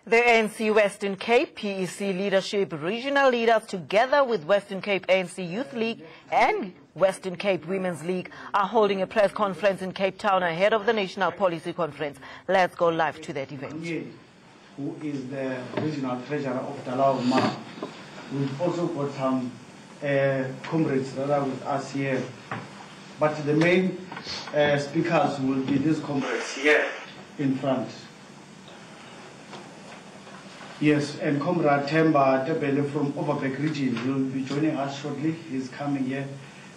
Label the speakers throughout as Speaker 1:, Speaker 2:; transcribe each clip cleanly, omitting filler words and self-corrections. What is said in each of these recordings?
Speaker 1: The ANC Western Cape PEC leadership, regional leaders together with Western Cape ANC Youth League and Western Cape Women's League are holding a press conference in Cape Town ahead of the National Policy Conference. Let's go live to that event.
Speaker 2: Who is the regional treasurer of Dalauma. We've also got some comrades that are with us here. But the main speakers will be these comrades here in front. Yes, and Comrade Temba Tebele from Overbeck region will be joining us shortly. He's coming here.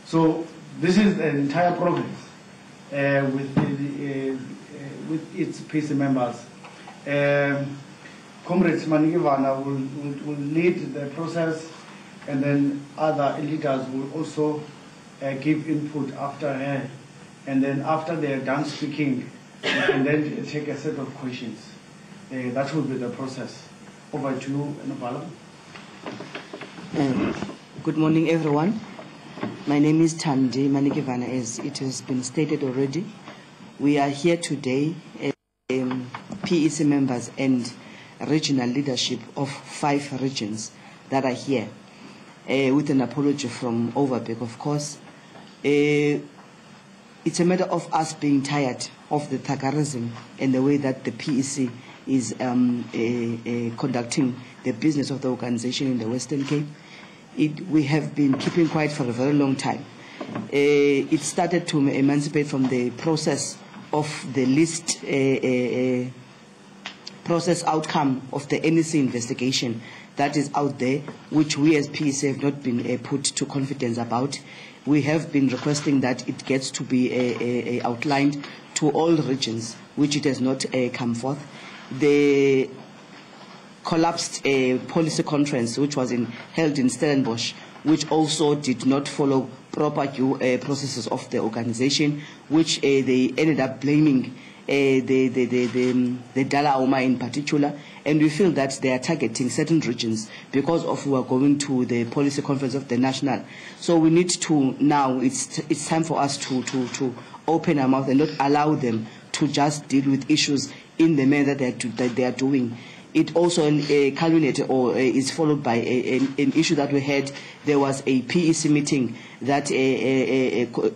Speaker 2: So this is the entire province with its PC members. Comrade Manigivana will lead the process, and then other leaders will also give input after her. And then after they are done speaking, we can then take a set of questions. That will be the process. Over to you, Nopala.
Speaker 3: Good morning, everyone. My name is Thandi Manikivana, as it has been stated already. We are here today, PEC members and regional leadership of 5 regions that are here, with an apology from Overbeck, of course. It's a matter of us being tired of the thagarism and the way that the PEC is conducting the business of the organization in the Western Cape. We have been keeping quiet for a very long time. It started to emancipate from the process of the list process outcome of the NEC investigation that is out there, which we as PEC have not been put to confidence about. We have been requesting that it gets to be outlined to all regions, which it has not come forth. The collapsed policy conference, which was held in Stellenbosch, which also did not follow proper processes of the organization, which they ended up blaming the Dalauma in particular, and we feel that they are targeting certain regions because of who are going to the policy conference of the national. So we need to now, it's time for us to open our mouth and not allow them to just deal with issues in the manner that they are doing. It also culminated or is followed by an issue that we had. There was a PEC meeting that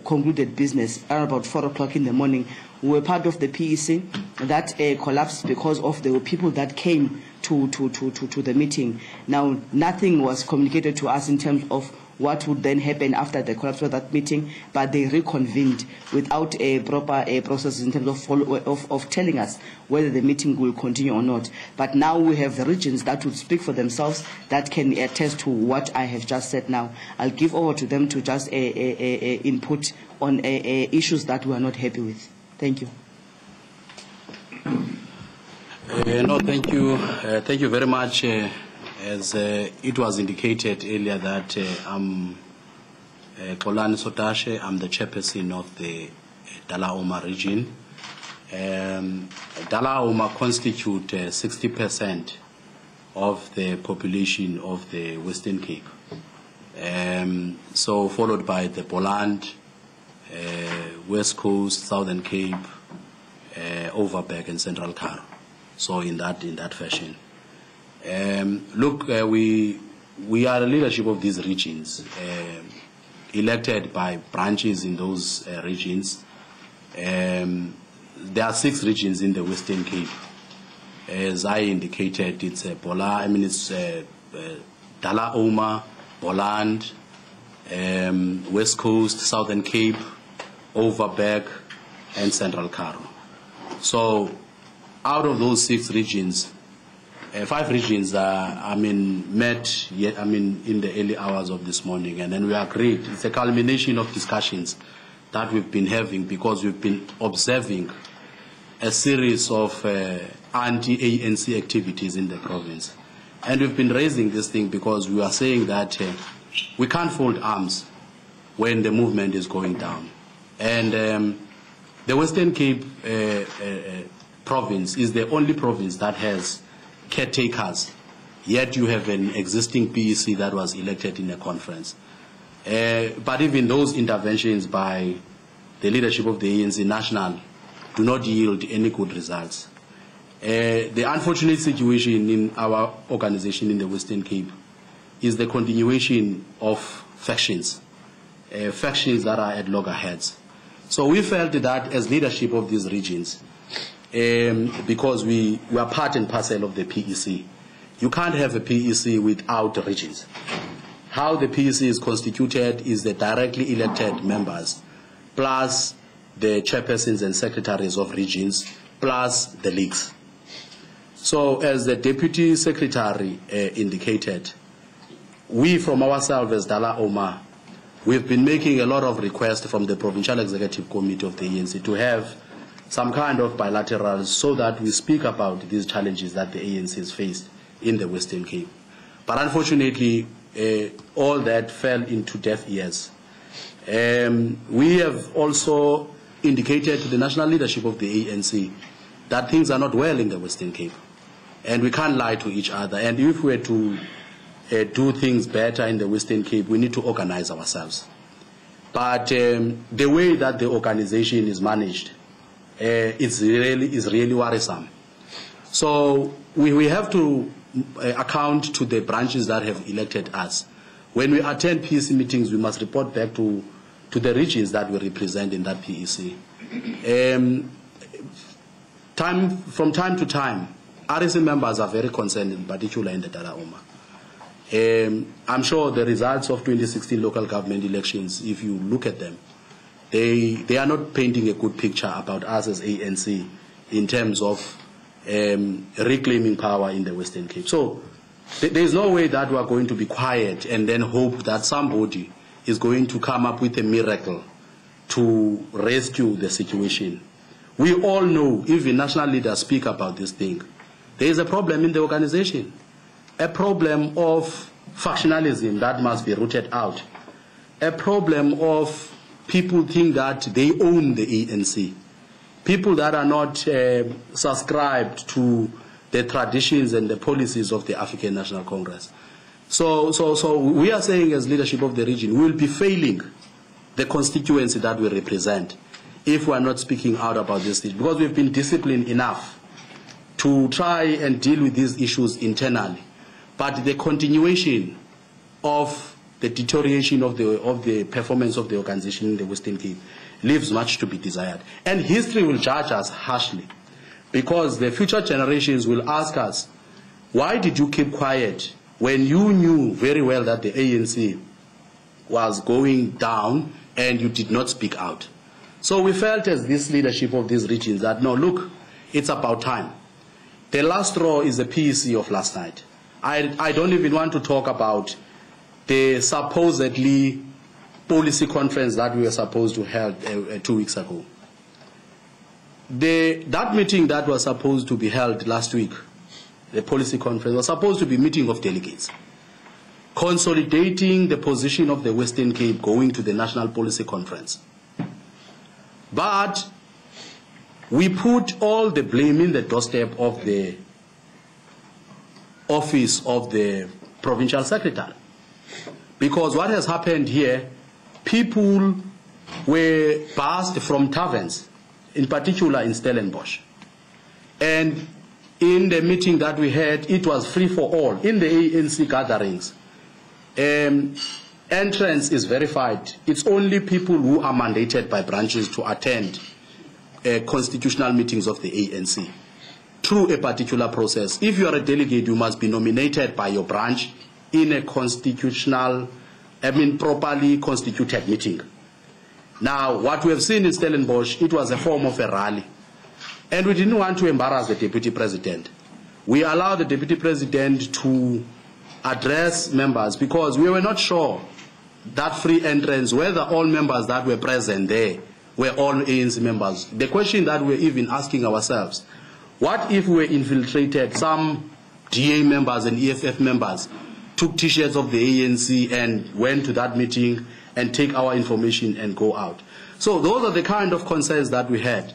Speaker 3: concluded business around about 4 o'clock in the morning. We were part of the PEC that collapsed because of the people that came to the meeting. Now, nothing was communicated to us in terms of what would then happen after the collapse of that meeting, but they reconvened without a proper process in terms of telling us whether the meeting will continue or not. But now we have the regions that would speak for themselves, that can attest to what I have just said now. I'll give over to them to just input on issues that we are not happy with. Thank you.
Speaker 4: No, thank you. Thank you very much. As it was indicated earlier that I'm Kolani Sotashe, I'm the chairperson of the Dalauma region. Dalauma constitute 60% of the population of the Western Cape. So followed by the Boland, West Coast, Southern Cape, Overbeck and Central Karoo. So in that fashion. Look, we are the leadership of these regions, elected by branches in those regions. There are 6 regions in the Western Cape. As I indicated, it's Dalauma, Boland, West Coast, Southern Cape, Overbeck, and Central Karoo. So, out of those 6 regions, 5 regions met in the early hours of this morning, and then we agreed. It's a culmination of discussions that we've been having because we've been observing a series of anti-ANC activities in the province. And we've been raising this thing because we are saying that we can't fold arms when the movement is going down. And the Western Cape province is the only province that has caretakers, yet you have an existing PEC that was elected in a conference. But even those interventions by the leadership of the ANC National do not yield any good results. The unfortunate situation in our organization in the Western Cape is the continuation of factions, factions that are at loggerheads. So we felt that as leadership of these regions, because we are part and parcel of the PEC, you can't have a PEC without regions. How the PEC is constituted is the directly elected members, plus the chairpersons and secretaries of regions, plus the leagues. So as the Deputy Secretary indicated, we from ourselves as Dala Omar, we've been making a lot of requests from the Provincial Executive Committee of the ANC to have some kind of bilaterals so that we speak about these challenges that the ANC has faced in the Western Cape. But unfortunately, all that fell into deaf ears. We have also indicated to the national leadership of the ANC that things are not well in the Western Cape. And we can't lie to each other. And if we were to do things better in the Western Cape, we need to organize ourselves. But the way that the organization is managed is really worrisome. So we have to account to the branches that have elected us. When we attend PEC meetings, we must report back to the regions that we represent in that PEC. From time to time, RSC members are very concerned, in particular in the Dala Omar. I'm sure the results of 2016 local government elections, if you look at them, they are not painting a good picture about us as ANC in terms of reclaiming power in the Western Cape. So there is no way that we are going to be quiet and then hope that somebody is going to come up with a miracle to rescue the situation. We all know, even national leaders speak about this thing, there is a problem in the organization, a problem of factionalism that must be rooted out, a problem of people think that they own the ANC, people that are not subscribed to the traditions and the policies of the African National Congress. So we are saying as leadership of the region, we will be failing the constituency that we represent if we are not speaking out about this issue, because we've been disciplined enough to try and deal with these issues internally. But the continuation of the deterioration of the performance of the organization in the Western Cape leaves much to be desired. And history will judge us harshly, because the future generations will ask us, why did you keep quiet when you knew very well that the ANC was going down and you did not speak out? So we felt as this leadership of these regions that, no, look, it's about time. The last straw is the PEC of last night. I don't even want to talk about the supposedly policy conference that we were supposed to have 2 weeks ago. That meeting that was supposed to be held last week, the policy conference, was supposed to be a meeting of delegates, consolidating the position of the Western Cape going to the National Policy Conference. But we put all the blame in the doorstep of the office of the provincial secretary. Because what has happened here, people were passed from taverns, in particular in Stellenbosch. And in the meeting that we had, it was free for all. In the ANC gatherings, entrance is verified. It's only people who are mandated by branches to attend constitutional meetings of the ANC through a particular process. If you are a delegate, you must be nominated by your branch in a properly constituted meeting. Now, what we have seen in Stellenbosch, it was a form of a rally. And we didn't want to embarrass the Deputy President. We allowed the Deputy President to address members because we were not sure that free entrance, whether all members that were present there were all ANC members. The question that we're even asking ourselves, what if we infiltrated some DA members and EFF members, took T-shirts of the ANC and went to that meeting and take our information and go out? So those are the kind of concerns that we had.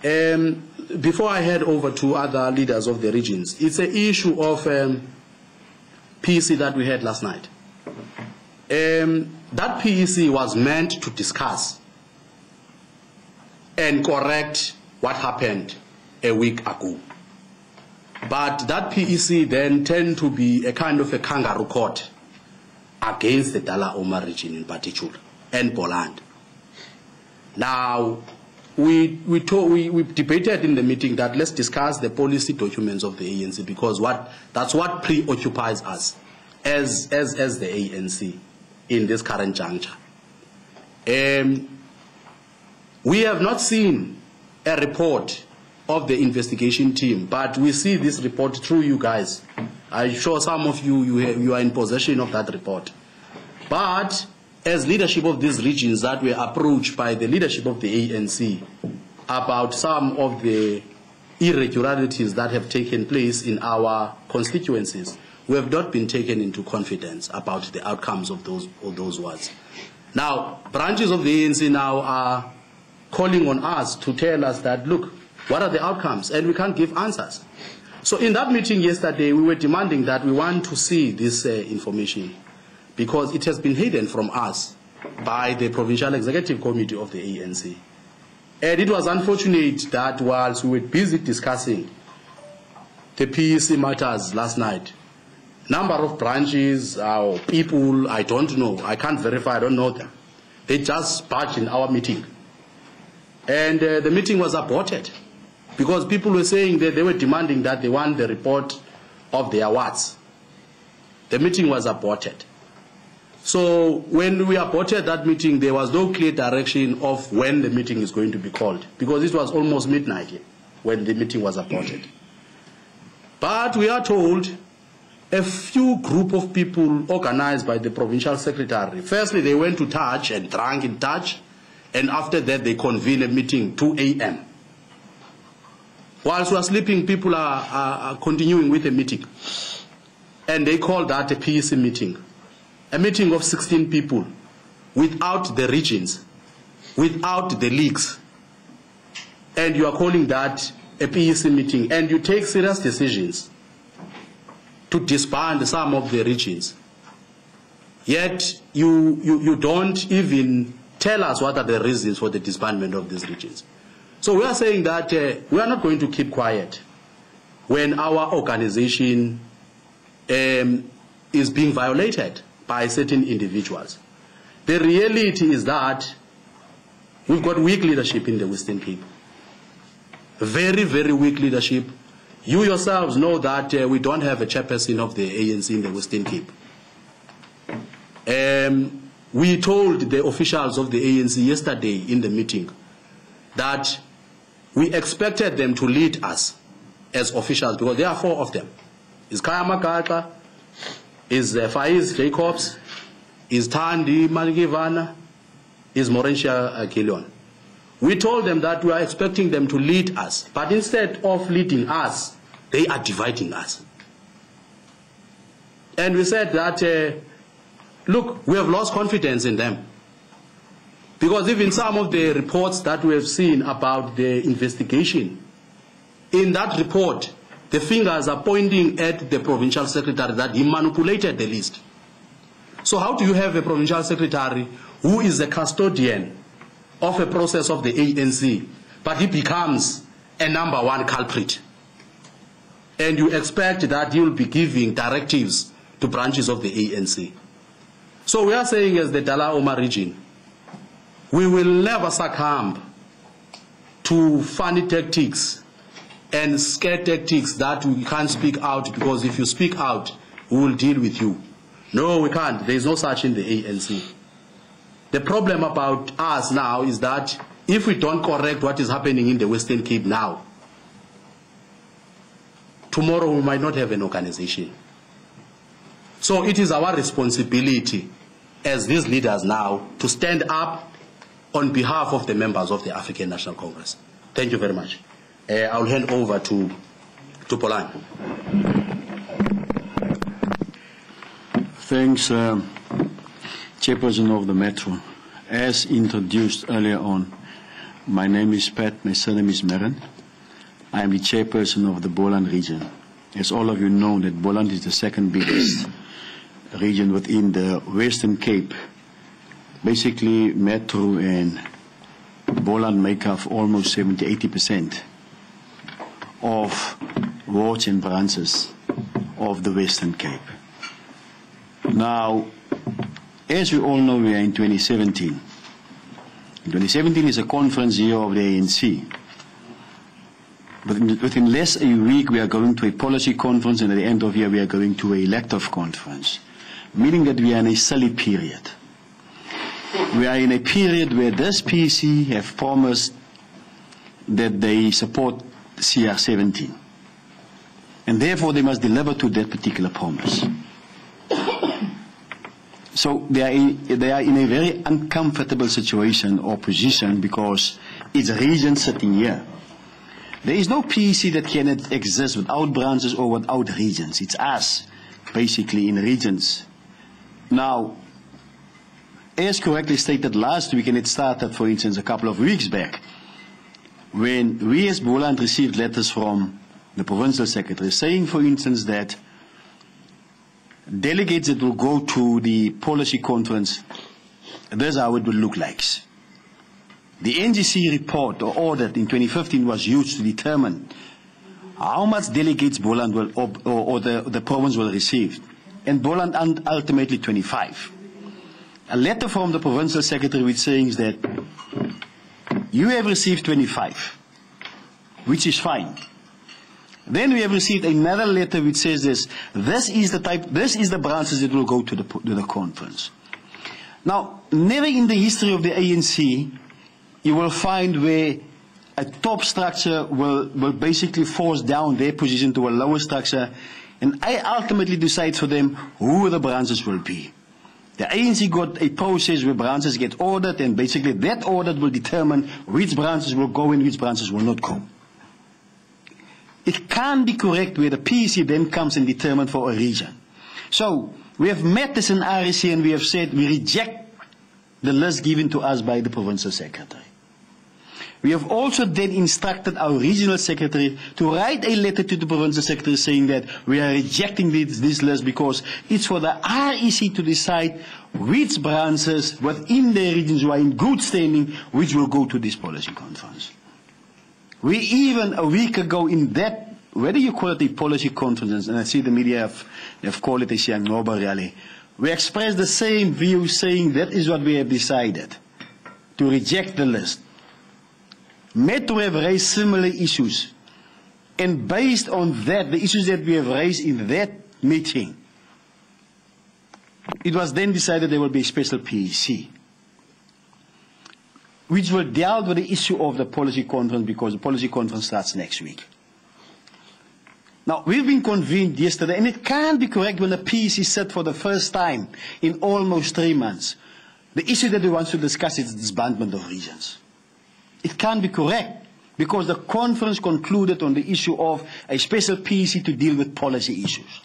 Speaker 4: Before I head over to other leaders of the regions, it's an issue of PEC that we had last night. That PEC was meant to discuss and correct what happened a week ago. But that PEC then tend to be a kind of a kangaroo court against the Dala Omar region in particular, and Boland. Now, we debated in the meeting that let's discuss the policy documents of the ANC, because that's what preoccupies us as the ANC in this current juncture. We have not seen a report of the investigation team, but we see this report through you guys. I'm sure some of you are in possession of that report. But as leadership of these regions that were approached by the leadership of the ANC about some of the irregularities that have taken place in our constituencies, we have not been taken into confidence about the outcomes of those words. Now, branches of the ANC now are calling on us to tell us that, look, what are the outcomes? And we can't give answers. So in that meeting yesterday, we were demanding that we want to see this information, because it has been hidden from us by the Provincial Executive Committee of the ANC. And it was unfortunate that whilst we were busy discussing the PEC matters last night, number of branches or people, I don't know, I can't verify, I don't know them. They just barged in our meeting. And the meeting was aborted because people were saying that they were demanding that they want the report of their awards. The meeting was aborted. So when we aborted that meeting, there was no clear direction of when the meeting is going to be called, because it was almost midnight when the meeting was aborted. But we are told a few group of people organized by the provincial secretary, firstly they went to Touch and drank in Touch, and after that they convened a meeting 2 a.m. Whilst we are sleeping, people are continuing with the meeting. And they called that a PEC meeting. A meeting of 16 people, without the regions, without the leagues. And you are calling that a PEC meeting, and you take serious decisions to disband some of the regions. Yet you don't even tell us what are the reasons for the disbandment of these regions. So we are saying that we are not going to keep quiet when our organization is being violated by certain individuals. The reality is that we've got weak leadership in the Western Cape. Very, very weak leadership. You yourselves know that we don't have a chairperson of the ANC in the Western Cape. We told the officials of the ANC yesterday in the meeting that we expected them to lead us as officials, because there are 4 of them. It's Kaya Makaka, is Faiz Jacobs, is Tandi Malgivana, is Morentia Gillion. We told them that we are expecting them to lead us, but instead of leading us, they are dividing us. And we said that, look, we have lost confidence in them. Because even some of the reports that we have seen about the investigation, in that report, the fingers are pointing at the provincial secretary that he manipulated the list. So how do you have a provincial secretary who is a custodian of a process of the ANC, but he becomes a #1 culprit? And you expect that he will be giving directives to branches of the ANC. So we are saying, as the Dala Omar region, we will never succumb to funny tactics and scare tactics that we can't speak out, because if you speak out, we will deal with you. No, we can't. There is no such in the ANC. The problem about us now is that if we don't correct what is happening in the Western Cape now, tomorrow we might not have an organization. So it is our responsibility as these leaders now to stand up on behalf of the members of the African National Congress. Thank you very much. I'll hand over to Polan.
Speaker 5: Thanks, Chairperson of the Metro. As introduced earlier on, my name is Pat, my surname is Merrin. I am the Chairperson of the Boland region. As all of you know, that Boland is the second biggest region within the Western Cape. Basically, Metro and Boland make up almost 70–80% of wards and branches of the Western Cape. Now, as we all know, we are in 2017. 2017 is a conference year of the ANC. But within less a week, we are going to a policy conference, and at the end of the year, we are going to an elective conference, meaning that we are in a silly period. We are in a period where this PEC have promised that they support CR17, and therefore they must deliver to that particular promise. So they are in a very uncomfortable situation or position because it's regions sitting here. There is no PEC that can exist without branches or without regions. It's us, basically, in regions. Now, as correctly stated last week, and it started, for instance, a couple of weeks back, when we as Boland received letters from the provincial secretary saying, for instance, that delegates that will go to the policy conference, this is how it will look like. The NGC report or audit in 2015 was used to determine how much delegates Boland will, or the province will receive. And Boland ultimately 25. A letter from the provincial secretary which saying that you have received 25, which is fine. Then we have received another letter which says this is the branches that will go to the conference. Now, never in the history of the ANC you will find where a top structure will basically force down their position to a lower structure, and I ultimately decide for them who the branches will be. The ANC got a process where branches get ordered, and basically that audit will determine which branches will go and which branches will not go. It can't be correct where the PEC then comes and determines for a region. So we have met this in REC and we have said we reject the list given to us by the provincial secretary. We have also then instructed our regional secretary to write a letter to the provincial secretary saying that we are rejecting this list because it's for the REC to decide which branches within their regions who are in good standing which will go to this policy conference. We even a week ago in that, whether you call it a policy conference, and I see the media have called it a Siangnoba rally, we expressed the same view saying that is what we have decided, to reject the list. Metro have raised similar issues, and based on that, the issues that we have raised in that meeting, it was then decided there will be a special PEC, which will deal with the issue of the policy conference because the policy conference starts next week. Now, we've been convened yesterday, and it can't be correct when the PEC is set for the first time in almost 3 months. The issue that we want to discuss is the disbandment of regions. It can't be correct because the conference concluded on the issue of a special PEC to deal with policy issues.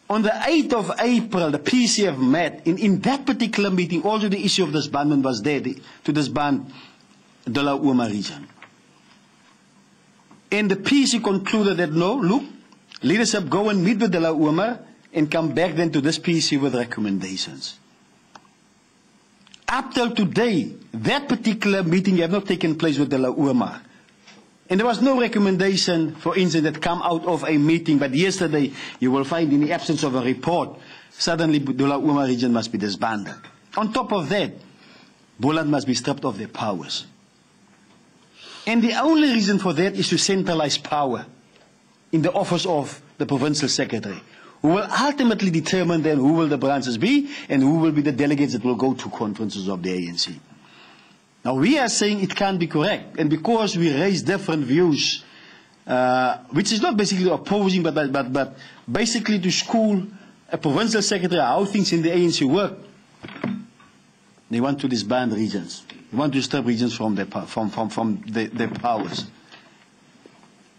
Speaker 5: On the 8th of April, the PEC have met. In that particular meeting, also the issue of disbandment was there, to disband the Lauma region. And the PEC concluded that, no, look, leadership go and meet with the Lauma and come back then to this PEC with recommendations. Up till today, that particular meeting have not taken place with the Lauma. And there was no recommendation, for instance, that come out of a meeting, but yesterday you will find in the absence of a report, suddenly the Lauma region must be disbanded. On top of that, Boland must be stripped of their powers. And the only reason for that is to centralize power in the office of the provincial secretary, who will ultimately determine then who will the branches be and who will be the delegates that will go to conferences of the ANC. Now, we are saying it can't be correct, and because we raise different views, which is not basically opposing, but basically to school a provincial secretary how things in the ANC work, they want to disband regions. They want to strip regions from their powers.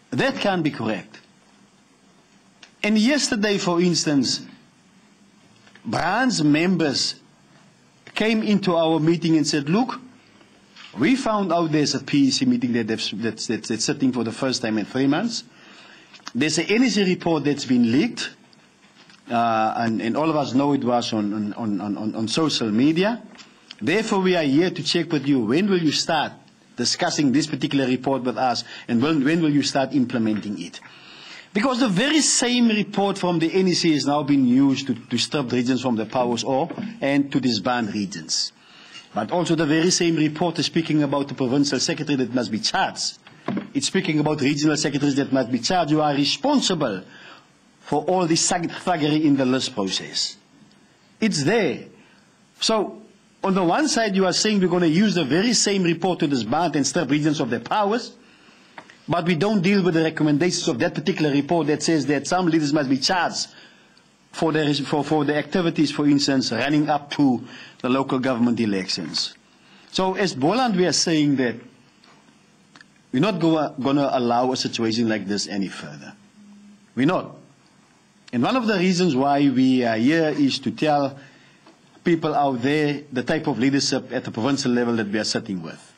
Speaker 5: That can't be correct. And yesterday, for instance, branch members came into our meeting and said, look, we found out there's a PEC meeting that's sitting for the first time in 3 months. There's an NEC report that's been leaked, and all of us know it was on social media. Therefore, we are here to check with you, when will you start discussing this particular report with us, and when will you start implementing it? Because the very same report from the NEC is now being used to strip regions from the powers and to disband regions. But also the very same report is speaking about the provincial secretary that must be charged. It's speaking about regional secretaries that must be charged. You are responsible for all this thuggery in the list process. It's there. So, on the one side, you are saying we're going to use the very same report to disband and strip regions of their powers, but we don't deal with the recommendations of that particular report that says that some leaders must be charged for the activities, for instance, running up to the local government elections. So, as Boland, we are saying that we're not going to allow a situation like this any further. We're not. And one of the reasons why we are here is to tell people out there the type of leadership at the provincial level that we are sitting with.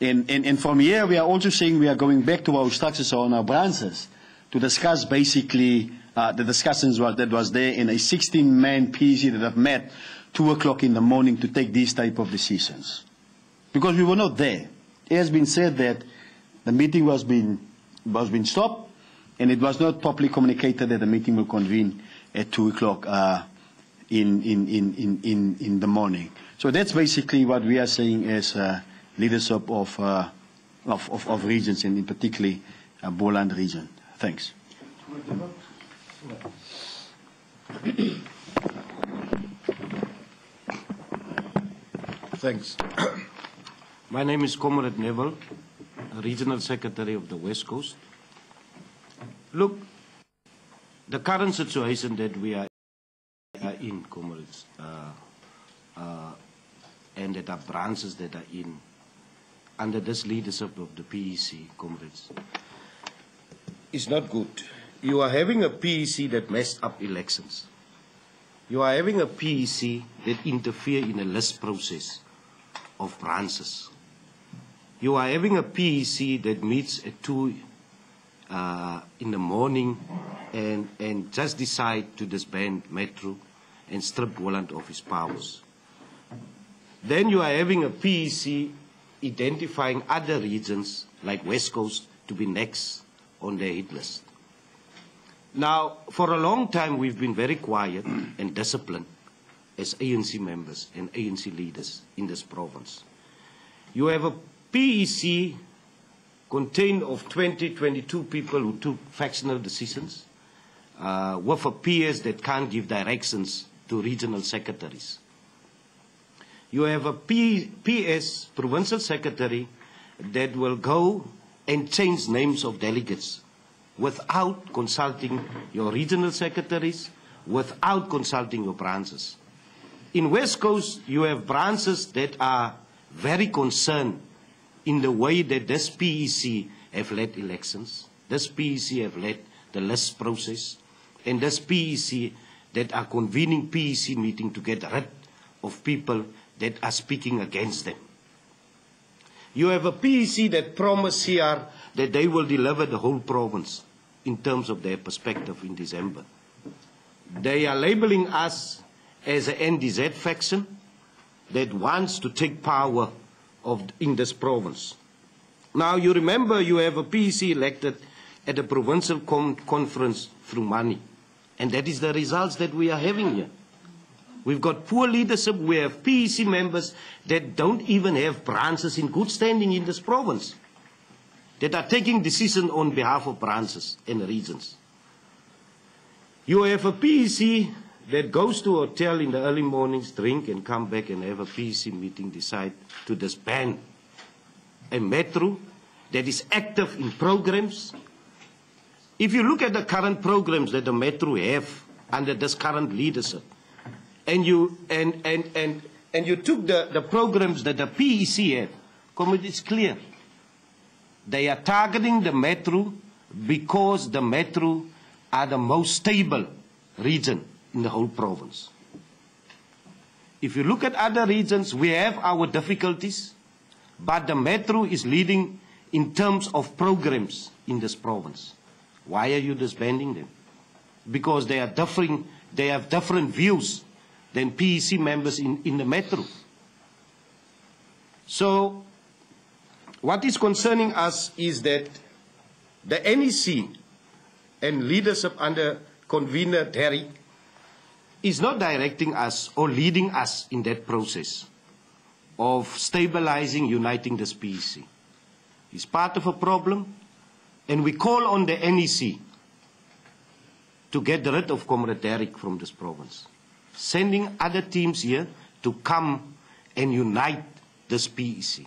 Speaker 5: And from here, we are also saying we are going back to our structures on our branches to discuss basically the discussions that was there in a 16-man PEC that have met 2 o'clock in the morning to take these type of decisions. Because we were not there. It has been said that the meeting was being stopped, and it was not properly communicated that the meeting will convene at 2 o'clock in the morning. So that's basically what we are saying as leadership of regions, and in particularly Boland region. Thanks.
Speaker 6: Thanks. My name is Comrade Neville, Regional Secretary of the West Coast. Look, the current situation that we are in, comrades, and that are branches that are in, under this leadership of the PEC, comrades, is not good. You are having a PEC that messed up elections. You are having a PEC that interferes in a list process of branches. You are having a PEC that meets at 2 in the morning and just decide to disband Metro and strip Boland of his powers. Then you are having a PEC identifying other regions like West Coast to be next on their hit list. Now, for a long time, we've been very quiet and disciplined as ANC members and ANC leaders in this province. You have a PEC contained of 22 people who took factional decisions, with a PS that can't give directions to regional secretaries. You have a PS, provincial secretary, that will go and change names of delegates without consulting your regional secretaries, without consulting your branches. In West Coast, you have branches that are very concerned in the way that this PEC have led elections, this PEC have led the list process, and this PEC that are convening PEC meeting to get rid of people that are speaking against them. You have a PEC that promised here that they will deliver the whole province in terms of their perspective in December. They are labeling us as an NDZ faction that wants to take power in this province. Now, you remember you have a PEC elected at a provincial conference through money. And that is the results that we are having here. We've got poor leadership. We have PEC members that don't even have branches in good standing in this province, that are taking decisions on behalf of branches and regions. You have a PEC that goes to a hotel in the early mornings, drink and come back and have a PEC meeting, decide to disband a Metro that is active in programs. If you look at the current programs that the Metro have under this current leadership, and you took the programs that the PEC have, it's clear. They are targeting the Metro because the Metro are the most stable region in the whole province. If you look at other regions, we have our difficulties, but the Metro is leading in terms of programs in this province. Why are you disbanding them? Because they are differing, they have different views than PEC members in the Metro. So What is concerning us is that the NEC and leadership under convener Derrick is not directing us or leading us in that process of stabilizing, uniting this PEC. It's part of a problem, and we call on the NEC to get rid of Comrade Derrick from this province, sending other teams here to come and unite this PEC.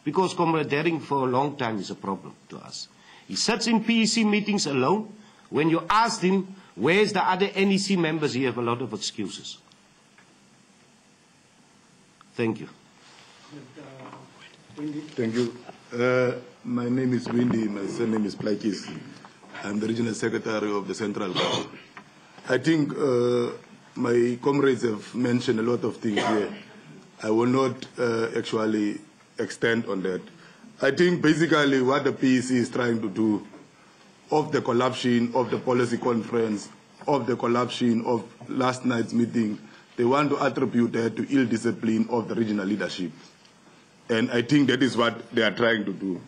Speaker 6: Because Comrade Derrick for a long time is a problem to us. He sits in PEC meetings alone. When you ask him, where's the other NEC members, he have a lot of excuses. Thank you.
Speaker 7: Thank you. My name is Windy. My surname is Plakis. I'm the Regional Secretary of the Central Council. I think my comrades have mentioned a lot of things here. I will not actually extend on that. I think basically what the PEC is trying to do, of the collapsing of the policy conference, of the collapsing of last night's meeting, they want to attribute that to ill discipline of the regional leadership. And I think that is what they are trying to do.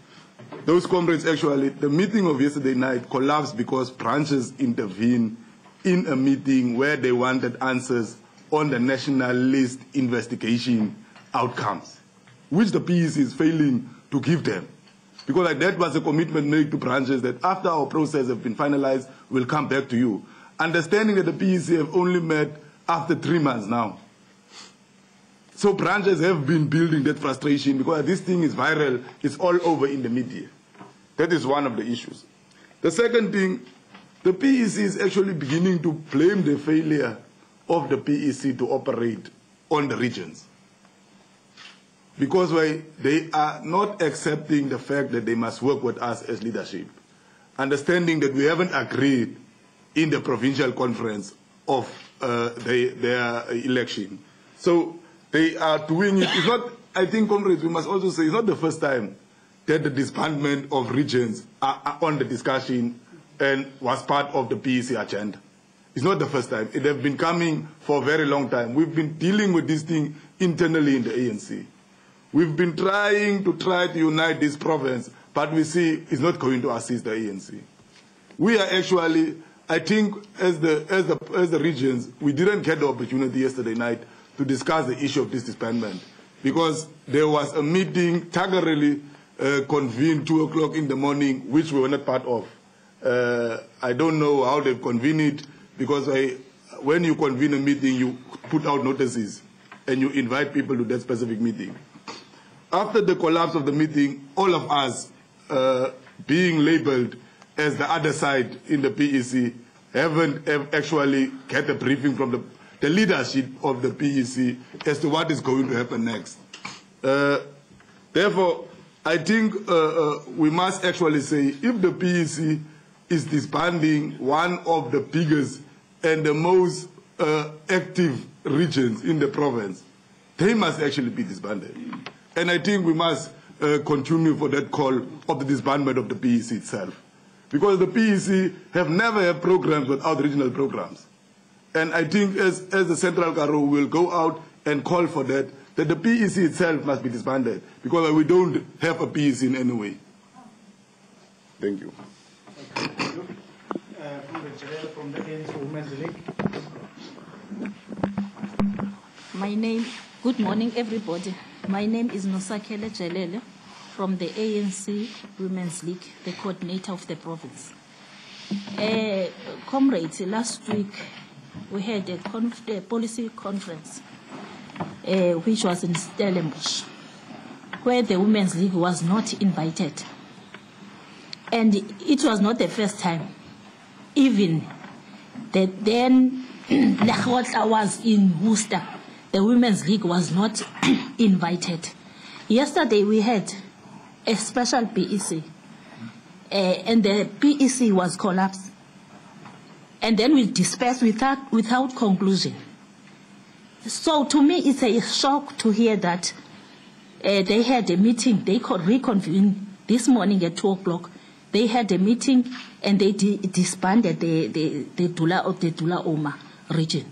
Speaker 7: Those comrades actually, the meeting of yesterday night collapsed because branches intervened in a meeting where they wanted answers on the national list investigation outcomes, which the PEC is failing to give them. Because like, that was a commitment made to branches that after our process has been finalized, we'll come back to you. Understanding that the PEC have only met after 3 months now. So branches have been building that frustration because this thing is viral, it's all over in the media. That is one of the issues. The second thing, the PEC is actually beginning to blame the failure of the PEC to operate on the regions. Because they are not accepting the fact that they must work with us as leadership, understanding that we haven't agreed in the provincial conference of their election. So they are doing it. It's not, I think, comrades, we must also say, it's not the first time that the disbandment of regions are on the discussion and was part of the PEC agenda. It's not the first time. It has been coming for a very long time. We've been dealing with this thing internally in the ANC. We've been trying to unite this province, but we see it's not going to assist the ANC. We are actually, I think, as the regions, we didn't get the opportunity yesterday night to discuss the issue of this disbandment because there was a meeting staggeringly convened 2 o'clock in the morning, which we were not part of. I don't know how they've convened it because when you convene a meeting, you put out notices and you invite people to that specific meeting. After the collapse of the meeting, all of us being labeled as the other side in the PEC haven't actually get a briefing from the leadership of the PEC as to what is going to happen next. Therefore, I think we must actually say if the PEC is disbanding one of the biggest and the most active regions in the province, they must actually be disbanded. And I think we must continue for that call of the disbandment of the PEC itself. Because the PEC have never had programs without regional programs. And I think as the Central Karoo will go out and call for that the PEC itself must be disbanded. Because we don't have a PEC in any way. Thank you.
Speaker 2: Thank you. From the ANC Women's League.
Speaker 8: Good morning, everybody. My name is Nosakele Jalele from the ANC Women's League, the coordinator of the province. Comrades, last week we had a policy conference which was in Stellenbosch, where the Women's League was not invited. And it was not the first time. Even that then Lekgotla was in Worcester, the Women's League was not invited. Yesterday we had a special PEC, and the PEC was collapsed. And then we dispersed without conclusion. So to me, it's a shock to hear that they had a meeting, they could reconvene this morning at 2 o'clock. They had a meeting and they disbanded the Dula Oma region,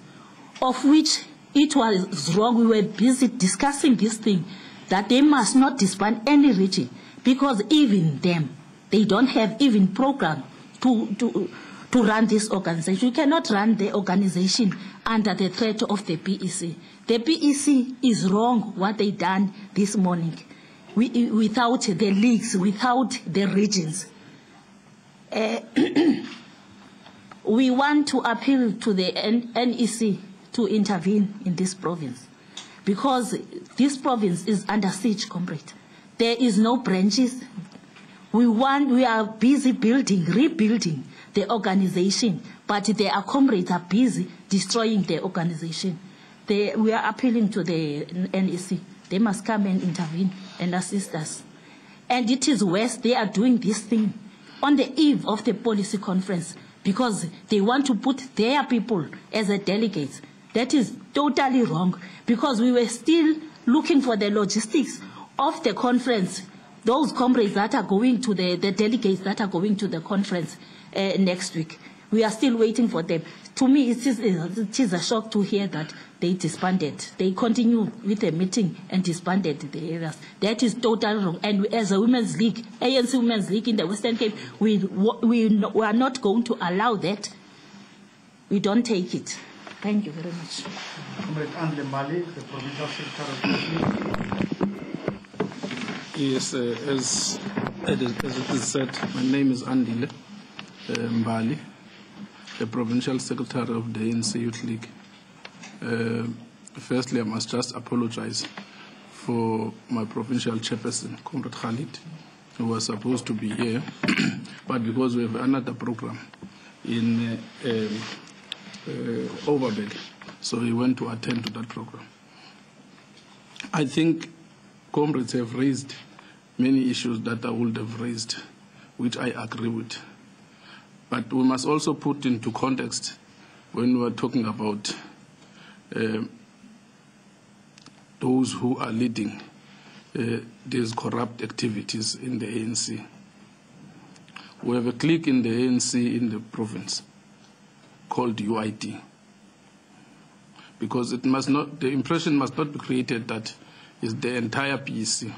Speaker 8: of which it was wrong. We were busy discussing this thing, that they must not disband any region because even them, they don't have even program to run this organization. You cannot run the organization under the threat of the PEC. The PEC is wrong what they done this morning, without the leagues, without the regions. We want to appeal to the NEC to intervene in this province, because this province is under siege, comrade. There is no branches. We are busy rebuilding the organization, but our comrades are busy destroying the organization. We are appealing to the NEC. They must come and intervene and assist us. And it is worse, they are doing this thing on the eve of the policy conference, because they want to put their people as a delegates. That is totally wrong, because we were still looking for the logistics of the conference, those comrades that are going to the delegates that are going to the conference next week. We are still waiting for them. To me, it is a shock to hear that they disbanded. They continued with the meeting and disbanded the areas. That is totally wrong. And as a women's league, ANC Women's League in the Western Cape, we are not going to allow that. We don't take it. Thank you very much.
Speaker 2: The provincial secretary.
Speaker 9: Yes, as it is said, my name is Andile Mbali, the Provincial Secretary of the ANC Youth League. Firstly, I must just apologize for my provincial chairperson, Comrade Khalid, who was supposed to be here, but because we have another program in Overberg, so he went to attend to that program. I think comrades have raised many issues that I would have raised, which I agree with. But we must also put into context when we are talking about those who are leading these corrupt activities in the ANC. We have a clique in the ANC in the province called UID, because it must not, the impression must not be created that it's the entire PEC,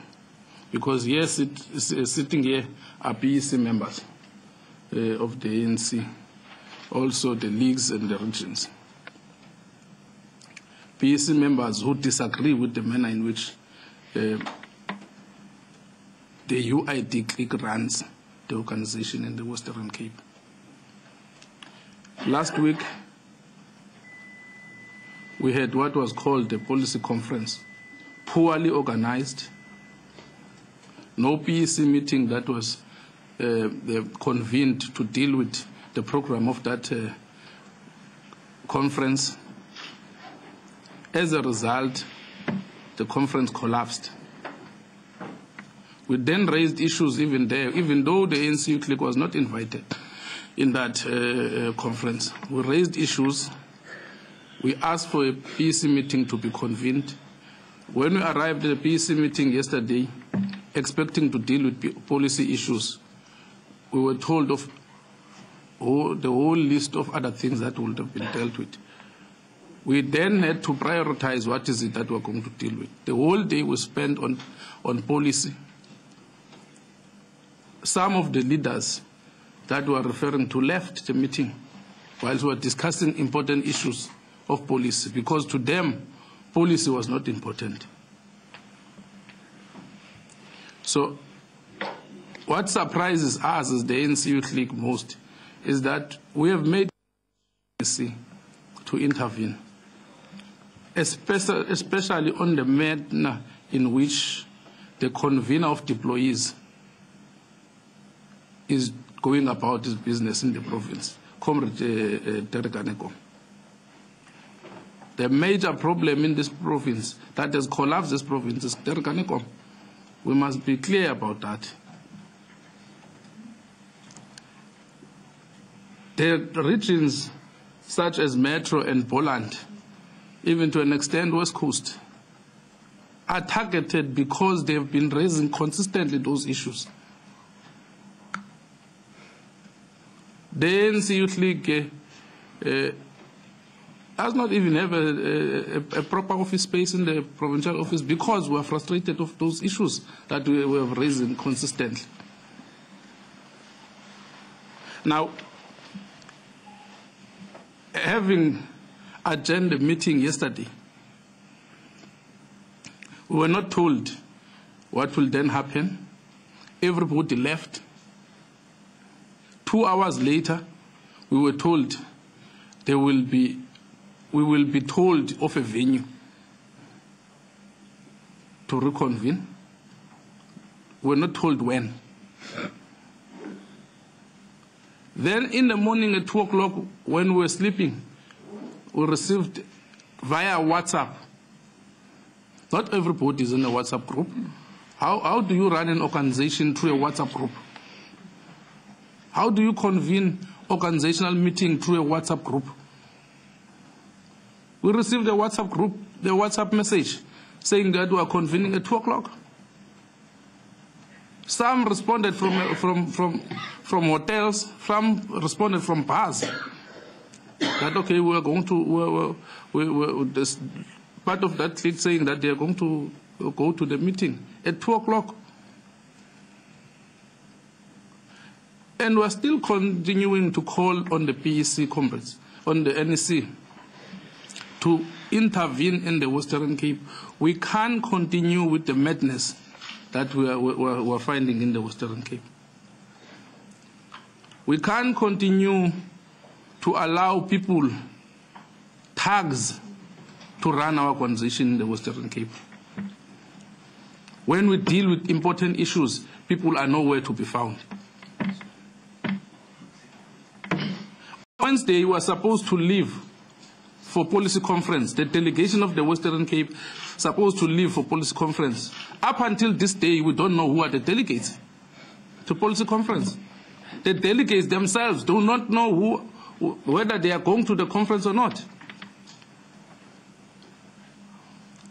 Speaker 9: because yes, sitting here are PEC members of the ANC, also the leagues and the regions. PEC members who disagree with the manner in which the UID clique runs the organization in the Western Cape. Last week, we had what was called the policy conference, poorly organized, no PEC meeting that was convened to deal with the program of that conference. As a result, the conference collapsed. We then raised issues even there, even though the ANC clique was not invited in that conference. We raised issues. We asked for a PEC meeting to be convened. When we arrived at the PEC meeting yesterday, expecting to deal with policy issues, we were told of the whole list of other things that would have been dealt with. We then had to prioritize what is it that we're going to deal with. The whole day was spent on policy. Some of the leaders that were referring to left the meeting while we were discussing important issues of policy, because to them, policy was not important. So what surprises us as the ANC Youth League most is that we have made ANC to intervene, especially on the manner in which the convener of deployees is going about his business in the province, Comrade Terekaneko. The major problem in this province that has collapsed this province is Terekaneko. We must be clear about that. The regions such as Metro and Boland, even to an extent West Coast, are targeted because they've been raising consistently those issues. The ANC Youth League does not even have a proper office space in the provincial office because we are frustrated of those issues that we have raised consistently. Now, having adjourned the meeting yesterday, we were not told what will then happen. Everybody left. 2 hours later, we were told we will be told of a venue to reconvene. We were not told when. Then in the morning at 2 o'clock, when we were sleeping, we received via WhatsApp. Not everybody is in a WhatsApp group. How do you run an organization through a WhatsApp group? How do you convene organizational meeting through a WhatsApp group? We received a WhatsApp group, the WhatsApp message saying that we are convening at 2 o'clock. Some responded from hotels, some responded from bars. That okay, we are going to this part of that clique saying that they are going to go to the meeting at 2 o'clock. And we are still continuing to call on the PEC comrades, on the NEC, to intervene in the Western Cape. We can't continue with the madness that we are finding in the Western Cape. We can't continue to allow people, thugs, to run our organization in the Western Cape. When we deal with important issues, people are nowhere to be found. Wednesday, we were supposed to leave for policy conference. The delegation of the Western Cape supposed to leave for policy conference. Up until this day, we don't know who are the delegates to policy conference. The delegates themselves do not know whether they are going to the conference or not.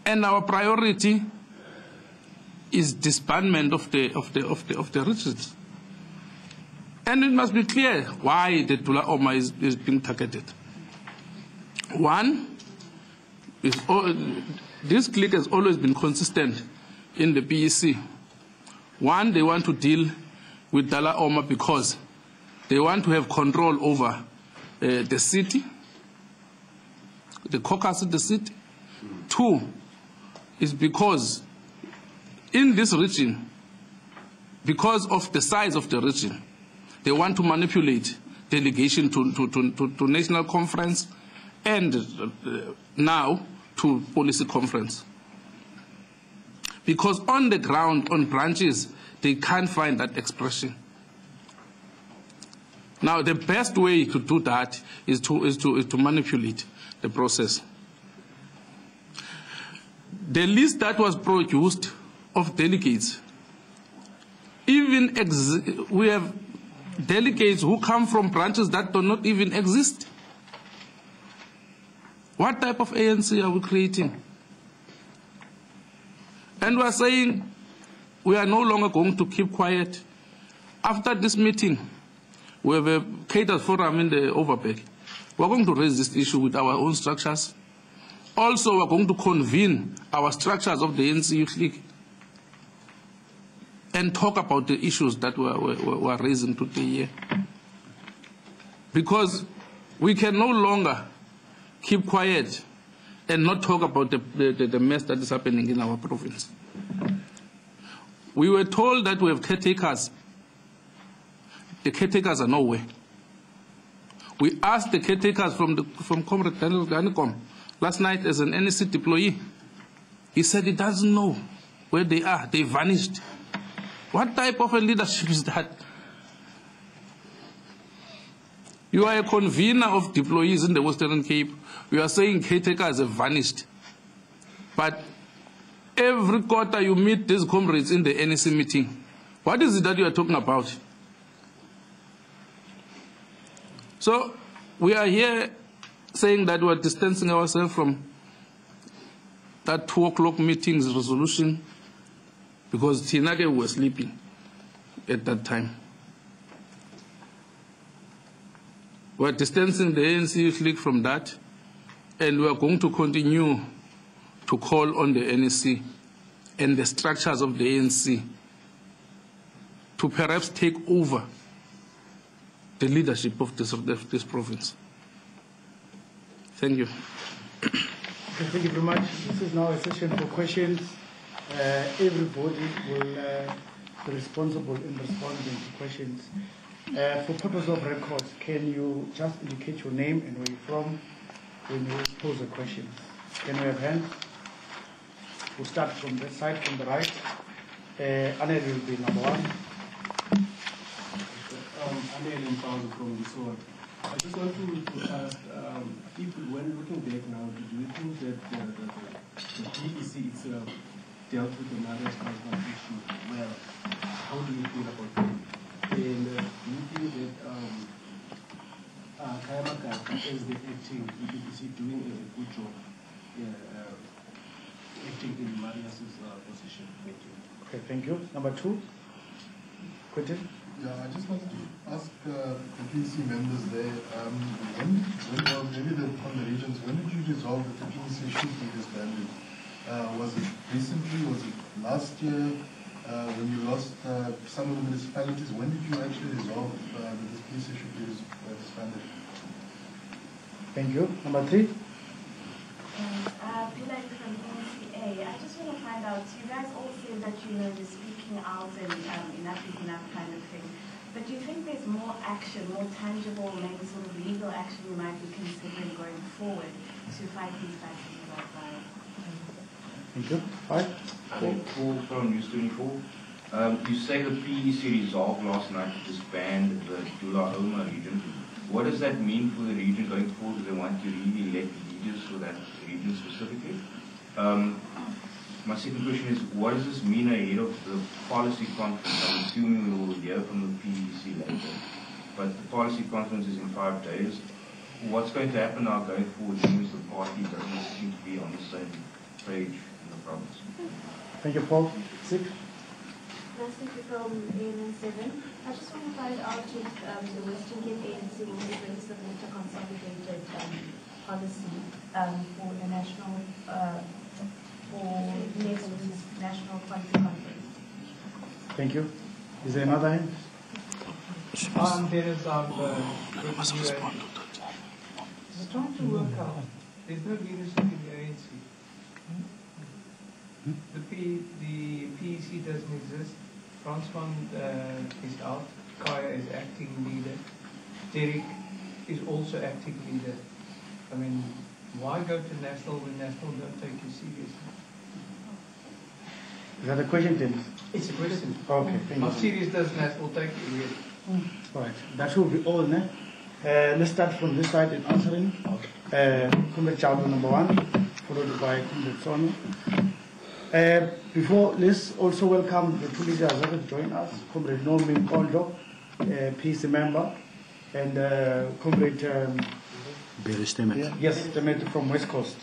Speaker 9: And our priority is disbandment of the regions. And it must be clear why the Dula Oma is being targeted. One, this clique has always been consistent in the PEC. One, they want to deal with Dula Oma because they want to have control over the city, the caucus of the city. Two, is because in this region, because of the size of the region, they want to manipulate delegation to national conference and now to policy conference. Because on the ground, on branches, they can't find that expression. Now, the best way to do that is to manipulate the process. The list that was produced of delegates, even we have delegates who come from branches that do not even exist. What type of ANC are we creating? And we are saying we are no longer going to keep quiet. After this meeting, we have a catered forum in the Overberg. We are going to raise this issue with our own structures. Also, we are going to convene our structures of the ANC Youth League and talk about the issues that we are raising today here. Because we can no longer keep quiet and not talk about the mess that is happening in our province. We were told that we have caretakers. The caretakers are nowhere. We asked the caretakers from Comrade Daniel Ganikom last night as an NEC deployee. He said he doesn't know where they are. They vanished. What type of a leadership is that? You are a convener of deployees in the Western Cape. You are saying caretakers have vanished. But every quarter you meet these comrades in the NEC meeting. What is it that you are talking about? So we are here saying that we are distancing ourselves from that 2 o'clock meeting's resolution because Tinake was sleeping at that time. We are distancing the ANC Youth League from that, And we are going to continue to call on the NEC and the structures of the ANC to perhaps take over the leadership of this province. Thank you.
Speaker 2: Okay, thank you very much. This is now a session for questions. Everybody will be responsible in responding to questions. For purpose of records, can you just indicate your name and where you're from when you pose a question? Can we have hands? We'll start from this side, from the right. Anel will be number one.
Speaker 10: Anel from the sword. I just want to ask, if when looking back now, do you think that the PEC itself dealt with the marriage husband issue well? How do you feel about that? And do you think that Kayamaka, as the acting PEC, doing a good job acting in Maria's position? Thank you.
Speaker 2: Okay, thank you. Number two, Quentin.
Speaker 11: Yeah, I just wanted to ask the PEC members there, maybe from the regions, when did you resolve that the PEC should be disbanded? Was it recently? Was it last year? When you lost some of the municipalities, when did you actually resolve that this PEC should be disbanded?
Speaker 2: Thank you. Number three.
Speaker 12: Like from NCA, I just want to find out, you guys all say that you're speaking out and enough is enough kind of thing. But do you think there's more action, more tangible, maybe sort of legal action you might be considering going forward to fight these factions about violence?
Speaker 2: Thank you. Five.
Speaker 13: Paul from News 24. You say the PEC resolved last night to disband the Dula-Oma region. What does that mean for the region going forward? Do they want to really elect leaders for that region specifically? My second question is, what does this mean ahead of the policy conference? I'm assuming we will hear from the PEC later, but the policy conference is in 5 days. What's going to happen now going forward seems the party doesn't seem to be on the same page in the province.
Speaker 2: Thank you, Paul. Six.
Speaker 14: Thank you from ANC 7. I just want to find out if the Western Cape ANC will be going to submit a consolidated policy for the national, for next week's National Policy Conference.
Speaker 2: Thank you. Is there another hand?
Speaker 15: There is just trying to work out. There's no leadership in the ANC. The PEC doesn't exist. Fransman is out. Kaya is acting leader. Derek is also acting leader. I mean, why go to national when national don't take you seriously?
Speaker 2: Is that a question, Tim?
Speaker 15: It's a question.
Speaker 2: Okay, thank you.
Speaker 15: How serious does national take you really?
Speaker 2: Right, that should be all, ne? Let's start from this side in answering. Comrade Chawdo, number one, followed by Comrade Sono. Before, let's also welcome the two leaders that have joined us. Comrade Norman Kondo, PEC member, and Comrade
Speaker 5: Barry Stemet.
Speaker 2: Yes, Stemet from West Coast.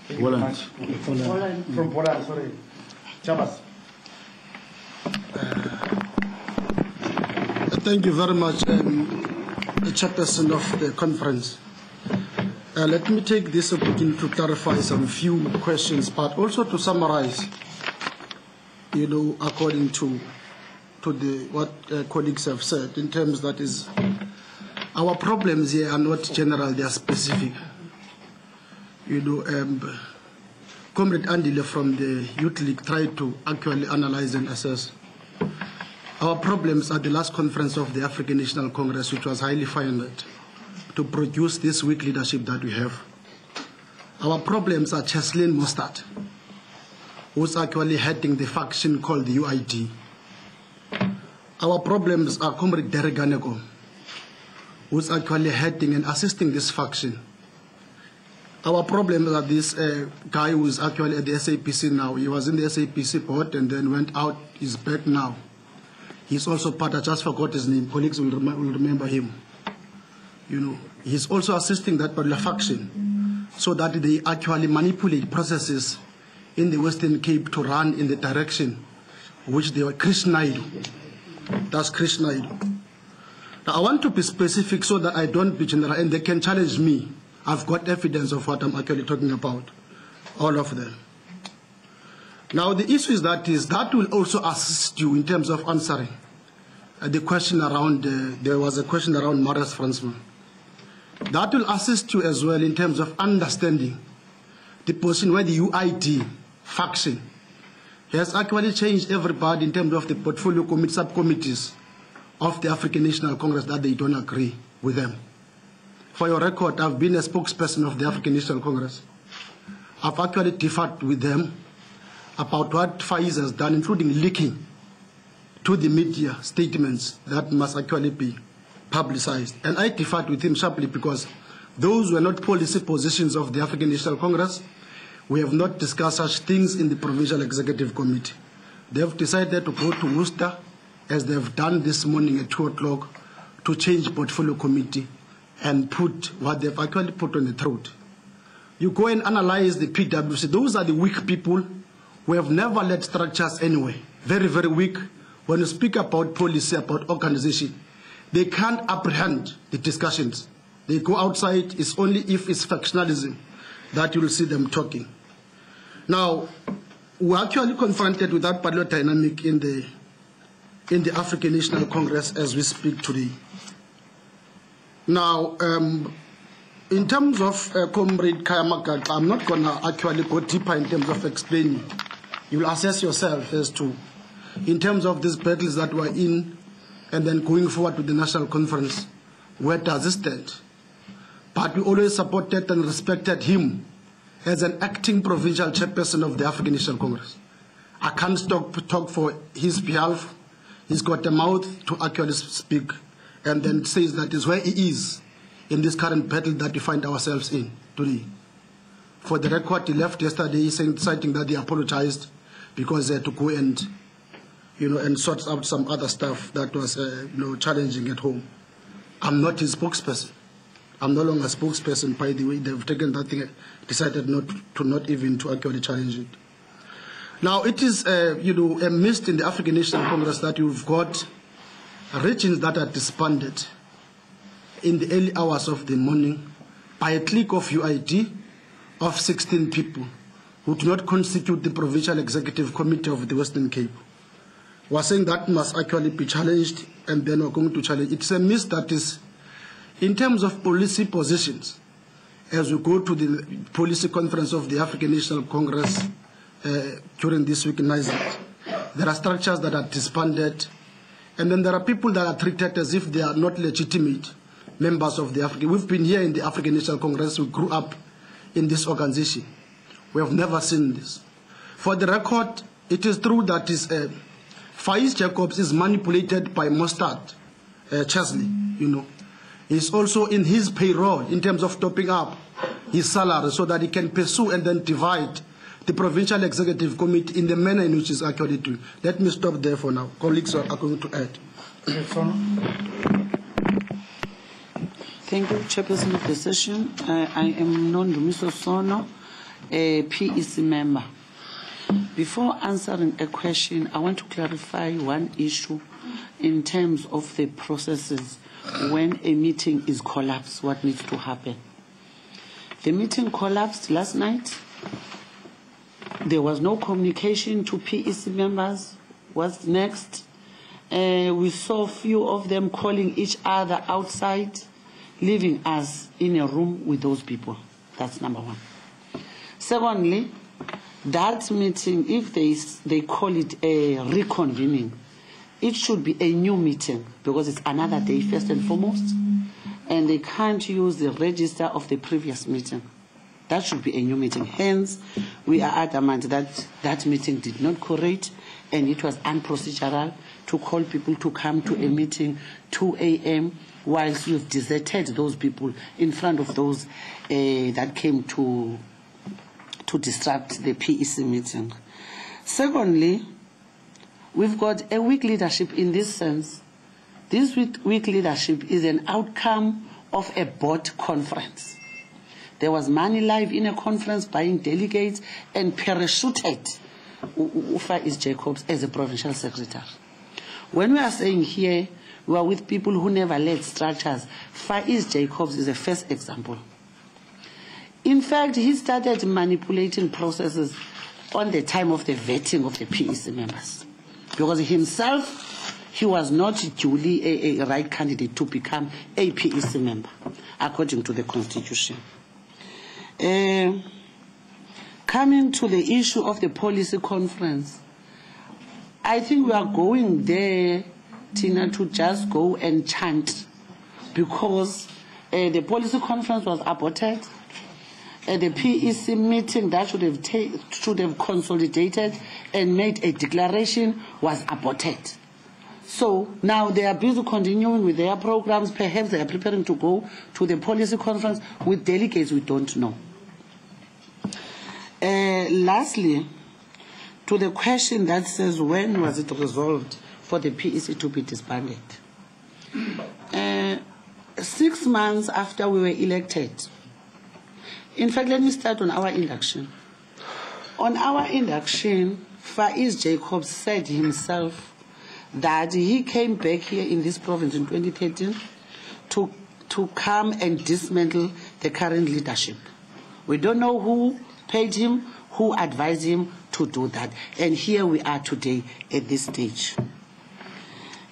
Speaker 5: Poland.
Speaker 2: From Poland, sorry. Chabas.
Speaker 16: Thank you very much, the chairperson of the conference. Let me take this opportunity to clarify some few questions, but also to summarize, according to what colleagues have said, in terms that is, our problems here are not general, they are specific. Comrade Andile from the Youth League tried to actually analyze and assess. Our problems at the last conference of the African National Congress, which was highly funded to produce this weak leadership that we have. Our problems are Cheslin Mostert, who's actually heading the faction called the UID. Our problems are Comrade Derek Ganego, who's actually heading and assisting this faction. Our problems are this guy who's actually at the SAPC now. He was in the SAPC board and then went out, he's back now. He's also part, I just forgot his name, colleagues will remember him. He's also assisting that particular faction so that they actually manipulate processes in the Western Cape to run in the direction which they were Chris Naidu. That's Chris Naidu. Now I want to be specific so that I don't be general and they can challenge me I've got evidence of what I'm actually talking about, all of them. Now, the issue is that will also assist you in terms of answering the question around, there was a question around Marius Fransman. That will assist you as well in terms of understanding the position where the UID faction has actually changed everybody in terms of the portfolio committee, subcommittees of the African National Congress, that they don't agree with them. For your record, I've been a spokesperson of the African National Congress. I've actually differed with them about what Faiz has done, including leaking to the media statements that must actually be publicized. And I differed with him sharply because those were not policy positions of the African National Congress. We have not discussed such things in the Provincial Executive Committee. They have decided to go to Worcester, as they have done this morning at 2 o'clock, to change portfolio committee and put what they've actually put on the throat. You go and analyze the PWC. Those are the weak people who have never led structures anyway. Very, very weak. When you speak about policy, about organization, they can't apprehend the discussions. They go outside. It's only if it's factionalism that you will see them talking. Now, we're actually confronted with that particular dynamic in the African National Congress as we speak today. Now, in terms of Comrade Kayamaka, I'm not going to actually go deeper in terms of explaining. You will assess yourself as to, in terms of these battles that we're in, and then going forward to the national conference, where does it stand? But we always supported and respected him as an acting provincial chairperson of the African National Congress. I can't talk for his behalf. He's got a mouth to actually speak, and then says that is where he is in this current battle that we find ourselves in today. For the record, he left yesterday citing that he apologized because they had to go and, and sort out some other stuff that was, challenging at home. I'm not his spokesperson. I'm no longer a spokesperson, by the way. They've taken that thing, decided not to actually challenge it. Now, it is, a mist in the African National Congress that you've got regions that are disbanded in the early hours of the morning by a clique of UID of 16 people who do not constitute the Provincial Executive Committee of the Western Cape. We're saying that must actually be challenged, and then we're going to challenge. It's a mist that is, in terms of policy positions, as we go to the policy conference of the African National Congress during this week in Iceland, there are structures that are disbanded, and then there are people that are treated as if they are not legitimate members of the African. We've been here in the African National Congress. We grew up in this organization. We have never seen this. For the record, it is true that Faiz Jacobs is manipulated by Mustard Chesley, He's also in his payroll in terms of topping up his salary so that he can pursue and then divide the Provincial Executive Committee in the manner in which he's actually doing. Let me stop there for now. Colleagues are going to add.
Speaker 17: Thank you, Chairperson of the session. I am Non-Dumiso Sono, a PEC member. Before answering a question, I want to clarify one issue in terms of the processes. When a meeting is collapsed, what needs to happen? The meeting collapsed last night. There was no communication to PEC members. What's next? We saw a few of them calling each other outside, leaving us in a room with those people. That's number one. Secondly, that meeting, if they call it a reconvening, it should be a new meeting because it's another day, first and foremost, and they can't use the register of the previous meeting. That should be a new meeting. Hence, we are adamant that that meeting did not correct, and it was unprocedural to call people to come to a meeting 2 a.m. whilst you've deserted those people in front of those that came to disrupt the PEC meeting. Secondly, we've got a weak leadership in this sense. This weak leadership is an outcome of a board conference. There was money live in a conference buying delegates and parachuted Faiz Jacobs as a provincial secretary. When we are saying here, we are with people who never led structures. Faiz Jacobs is the first example. In fact, he started manipulating processes on the time of the vetting of the PEC members. Because himself, he was not duly a right candidate to become a PEC member, according to the Constitution. Coming to the issue of the policy conference, I think we are going there, Tina, to just go and chant, because the policy conference was aborted. The PEC meeting that should have consolidated and made a declaration was aborted. So now they are busy continuing with their programs. Perhaps they are preparing to go to the policy conference with delegates we don't know. Lastly, to the question that says when was it resolved for the PEC to be disbanded? 6 months after we were elected. In fact, let me start on our election. On our election, Faiz Jacobs said himself that he came back here in this province in 2013 to come and dismantle the current leadership. We don't know who paid him, who advised him to do that. And here we are today at this stage.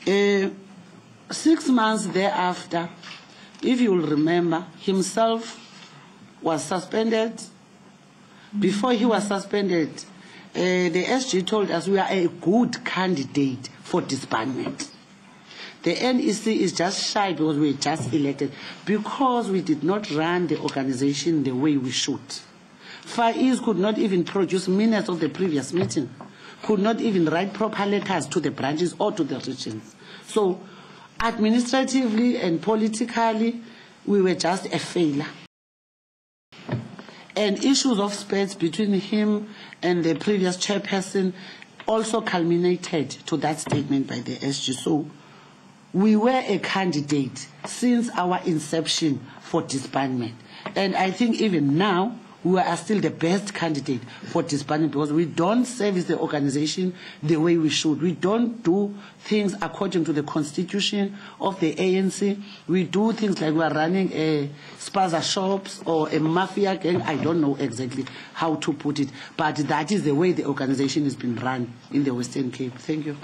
Speaker 17: 6 months thereafter, if you will remember, himself was suspended. Before he was suspended, the SG told us we are a good candidate for disbandment. The NEC is just shy because we were just elected, because we did not run the organization the way we should. Faiz could not even produce minutes of the previous meeting, could not even write proper letters to the branches or to the regions. So administratively and politically, we were just a failure. And issues of space between him and the previous chairperson also culminated to that statement by the SG. So we were a candidate since our inception for disbandment. And I think even now, we are still the best candidate for disbandment, because we don't service the organization the way we should. We don't do things according to the constitution of the ANC. We do things like we are running a spaza shops or a mafia gang. I don't know exactly how to put it, but that is the way the organization has been run in the Western Cape. Thank you.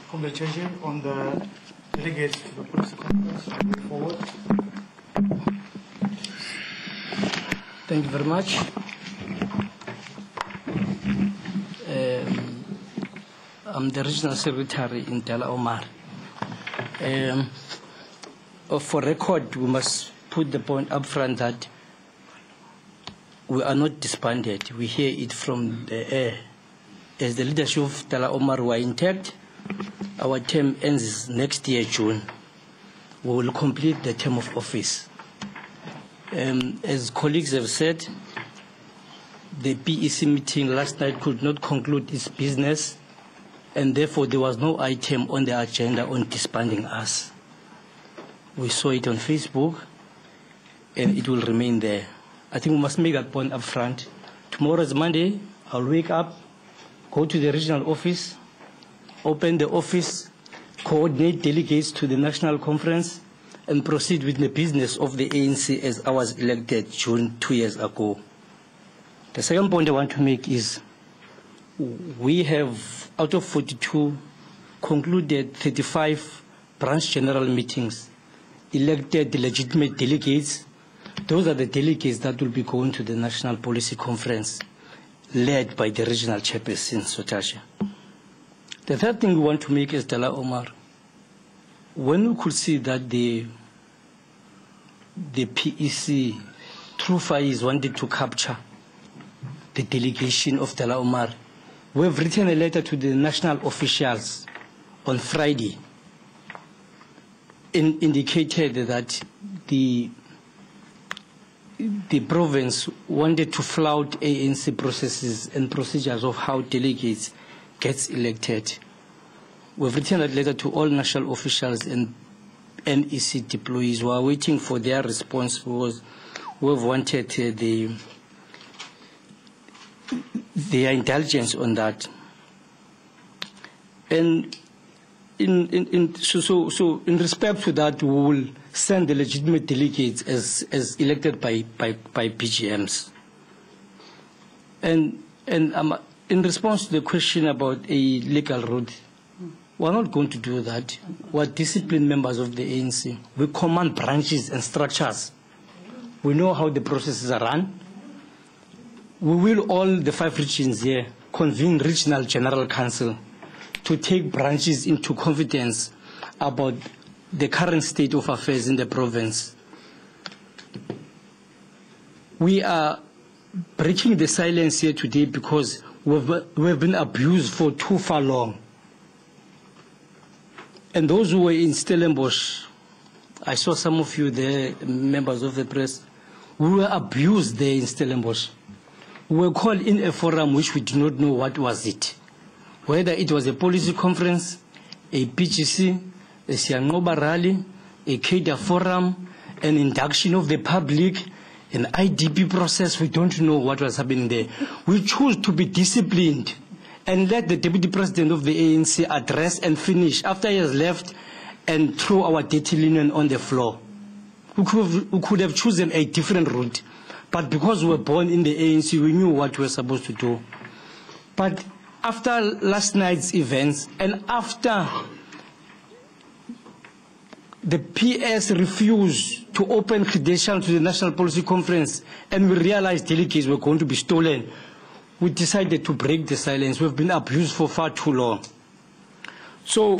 Speaker 18: Congratulations on the delegates to the policy conference. Move forward.
Speaker 19: Thank you very much. I'm the regional secretary in Dela Omar. For record, we must put the point up front that we are not disbanded. We hear it from the air. As the leadership of Dela Omar were intact, our term ends next year, June. We will complete the term of office. As colleagues have said, the PEC meeting last night could not conclude its business, and therefore there was no item on the agenda on disbanding us. We saw it on Facebook, and it will remain there. I think we must make that point up front. Tomorrow is Monday. I'll wake up, go to the regional office, open the office, coordinate delegates to the national conference, and proceed with the business of the ANC as I was elected June 2 years ago. The second point I want to make is we have, out of 42, concluded 35 branch general meetings, elected legitimate delegates. Those are the delegates that will be going to the National Policy Conference, led by the regional chairperson, Sotasha. The third thing we want to make is Dela Omar. When we could see that the PEC, through Faiz, wanted to capture the delegation of Dela Omar, we have written a letter to the national officials on Friday, indicated that the province wanted to flout ANC processes and procedures of how delegates gets elected. We've written that letter to all national officials and NEC deployees. We are waiting for their response, because we've wanted their indulgence on that. And in respect to that, we will send the legitimate delegates as elected by PGMs. And in response to the question about a legal route, we're not going to do that. We're disciplined members of the ANC. We command branches and structures. We know how the processes are run. We will, all the 5 regions here, convene regional general council to take branches into confidence about the current state of affairs in the province. We are breaking the silence here today because we've been abused for too far long. And those who were in Stellenbosch, I saw some of you there, members of the press, we were abused there in Stellenbosch. We were called in a forum which we do not know what was it. Whether it was a policy conference, a PGC, a Sianoba rally, a CADA forum, an induction of the public, an IDP process, we don't know what was happening there. We choose to be disciplined and let the Deputy President of the ANC address and finish after he has left and throw our dirty linen on the floor. We could have chosen a different route, but because we were born in the ANC, we knew what we were supposed to do. But after last night's events and after the PS refused to open credentials to the National Policy Conference and we realized delegates were going to be stolen, we decided to break the silence. We've been abused for far too long. So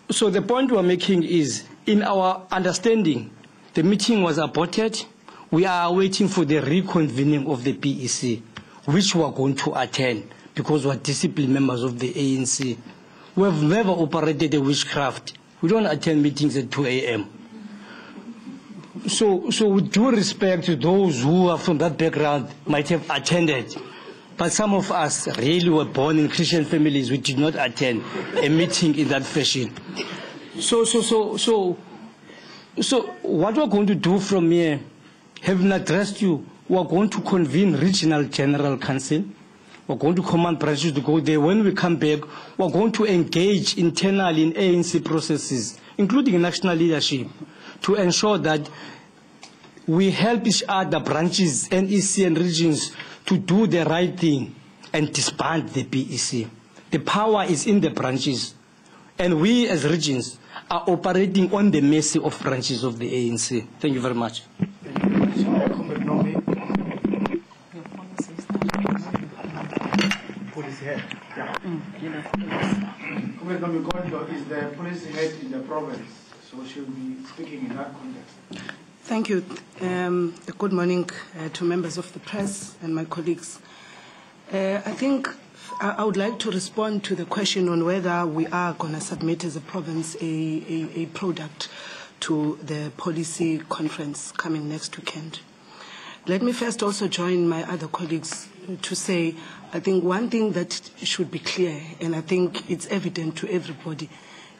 Speaker 19: the point we're making is, in our understanding, the meeting was aborted. We are waiting for the reconvening of the PEC, which we are going to attend because we are disciplined members of the ANC. We have never operated a witchcraft. We don't attend meetings at 2 a.m. So with due respect to those who are from that background might have attended, but some of us really were born in Christian families. We did not attend a meeting in that fashion. So what we're going to do from here, having addressed you, we're going to convene regional general council. We're going to command branches to go there. When we come back, we're going to engage internally in ANC processes, including national leadership, to ensure that we help each other, branches, NEC and regions, to do the right thing and disband the PEC. The power is in the branches, and we as regions are operating on the mercy of branches of the ANC. Thank you very much.
Speaker 2: Police head. Comrade Nomi is the police head in the province, so she'll be speaking in that context.
Speaker 20: Thank you. Good morning to members of the press and my colleagues. I think I would like to respond to the question on whether we are going to submit as a province a product to the policy conference coming next weekend. Let me first also join my other colleagues to say, I think one thing that should be clear, and I think it's evident to everybody,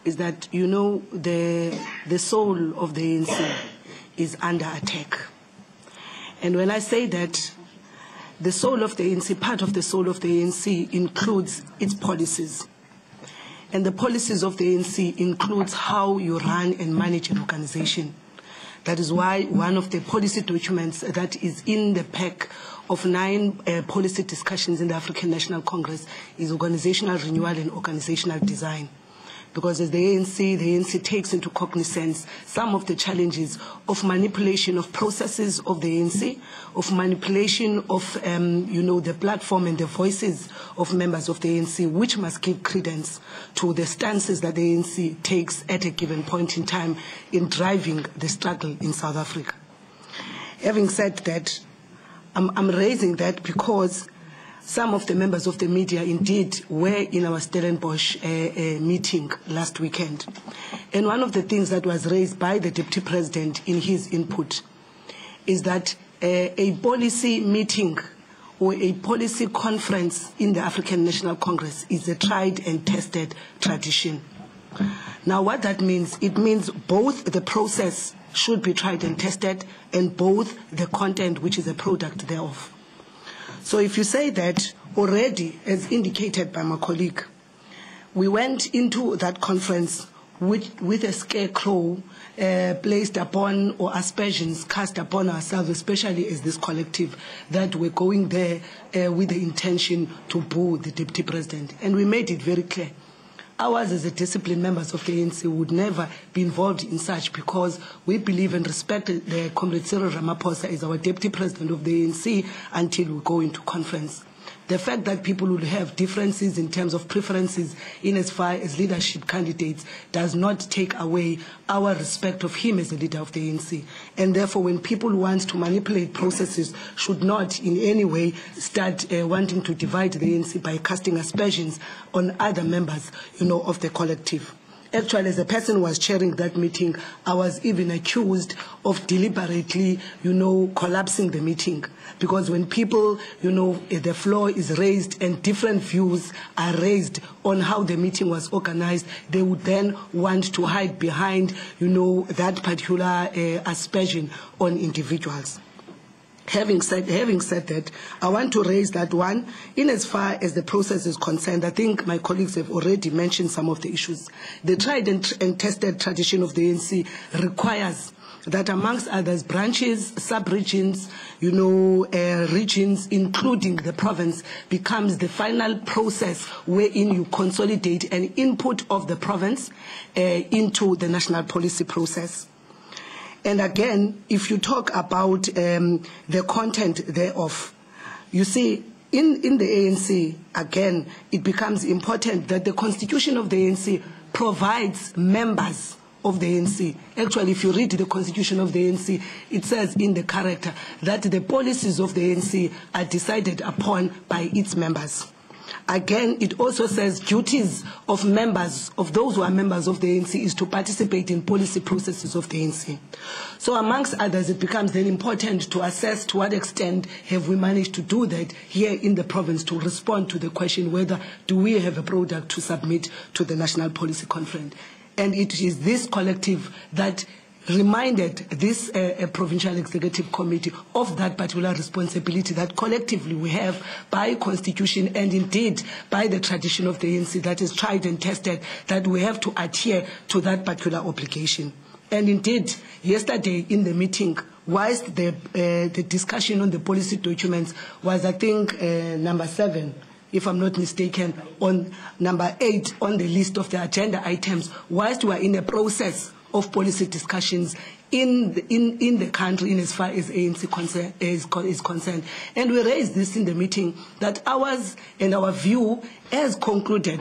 Speaker 20: is that, you know, the soul of the ANC is under attack. And when I say that, the soul of the ANC, part of the soul of the ANC includes its policies. And the policies of the ANC includes how you run and manage an organization. That is why one of the policy documents that is in the pack of 9 policy discussions in the African National Congress is organizational renewal and organizational design. Because as the ANC takes into cognizance some of the challenges of manipulation of processes of the ANC, of manipulation of the platform and the voices of members of the ANC, which must give credence to the stances that the ANC takes at a given point in time in driving the struggle in South Africa. Having said that, I'm raising that because some of the members of the media indeed were in our Stellenbosch meeting last weekend. And one of the things that was raised by the Deputy President in his input is that a policy meeting or a policy conference in the African National Congress is a tried and tested tradition. Now what that means, it means both the process should be tried and tested and both the content, which is a product thereof. So if you say that already, as indicated by my colleague, we went into that conference with a scarecrow placed upon, or aspersions cast upon ourselves, especially as this collective, that we're going there with the intention to boo the Deputy President. And we made it very clear. Ours as a disciplined members of the ANC would never be involved in such, because we believe and respect the Comrade Cyril Ramaphosa as our Deputy President of the ANC until we go into conference. The fact that people will have differences in terms of preferences in as far as leadership candidates does not take away our respect of him as a leader of the ANC. And therefore, when people want to manipulate processes, should not in any way start wanting to divide the ANC by casting aspersions on other members, of the collective. Actually, as a person who was chairing that meeting, I was even accused of deliberately, collapsing the meeting. Because when people, the floor is raised and different views are raised on how the meeting was organized, they would then want to hide behind, that particular aspersion on individuals. Having said that, I want to raise that one. In as far as the process is concerned, I think my colleagues have already mentioned some of the issues. The tried and tested tradition of the ANC requires that, amongst others, branches, sub-regions, regions, including the province, becomes the final process wherein you consolidate an input of the province into the national policy process. And again, if you talk about the content thereof, you see, in the ANC, again, it becomes important that the constitution of the ANC provides members of the ANC. Actually, if you read the constitution of the ANC, it says in the character that the policies of the ANC are decided upon by its members. Again, it also says duties of members, of those who are members of the ANC, is to participate in policy processes of the ANC. So amongst others, it becomes then important to assess to what extent have we managed to do that here in the province to respond to the question whether do we have a product to submit to the National Policy Conference. And it is this collective that reminded this provincial executive committee of that particular responsibility that collectively we have by constitution and indeed by the tradition of the ANC that is tried and tested, that we have to adhere to that particular obligation. And indeed, yesterday in the meeting, whilst the discussion on the policy documents was, I think, number 7, if I'm not mistaken, on number 8 on the list of the agenda items, whilst we are in a process of policy discussions in the country in as far as ANC is concerned. And we raised this in the meeting, that ours and our view as concluded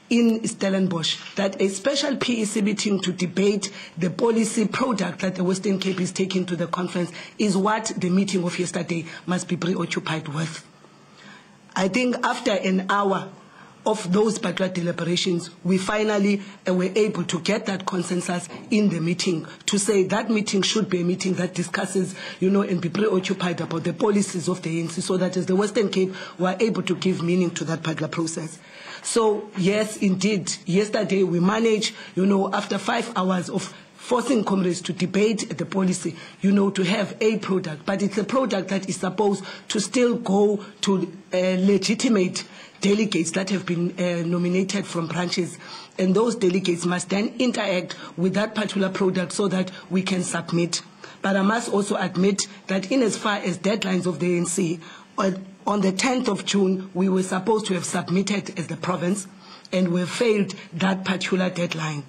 Speaker 20: in Stellenbosch, that a special PEC meeting to debate the policy product that the Western Cape is taking to the conference is what the meeting of yesterday must be preoccupied with. I think after an hour of those particular deliberations, we finally were able to get that consensus in the meeting to say that meeting should be a meeting that discusses, and be preoccupied about the policies of the ANC, so that as the Western Cape were able to give meaning to that particular process. So yes, indeed, yesterday we managed, after 5 hours of forcing comrades to debate the policy, to have a product, but it's a product that is supposed to still go to legitimate delegates that have been nominated from branches, and those delegates must then interact with that particular product so that we can submit. But I must also admit that in as far as deadlines of the ANC, on the 10th of June, we were supposed to have submitted as the province, and we failed that particular deadline.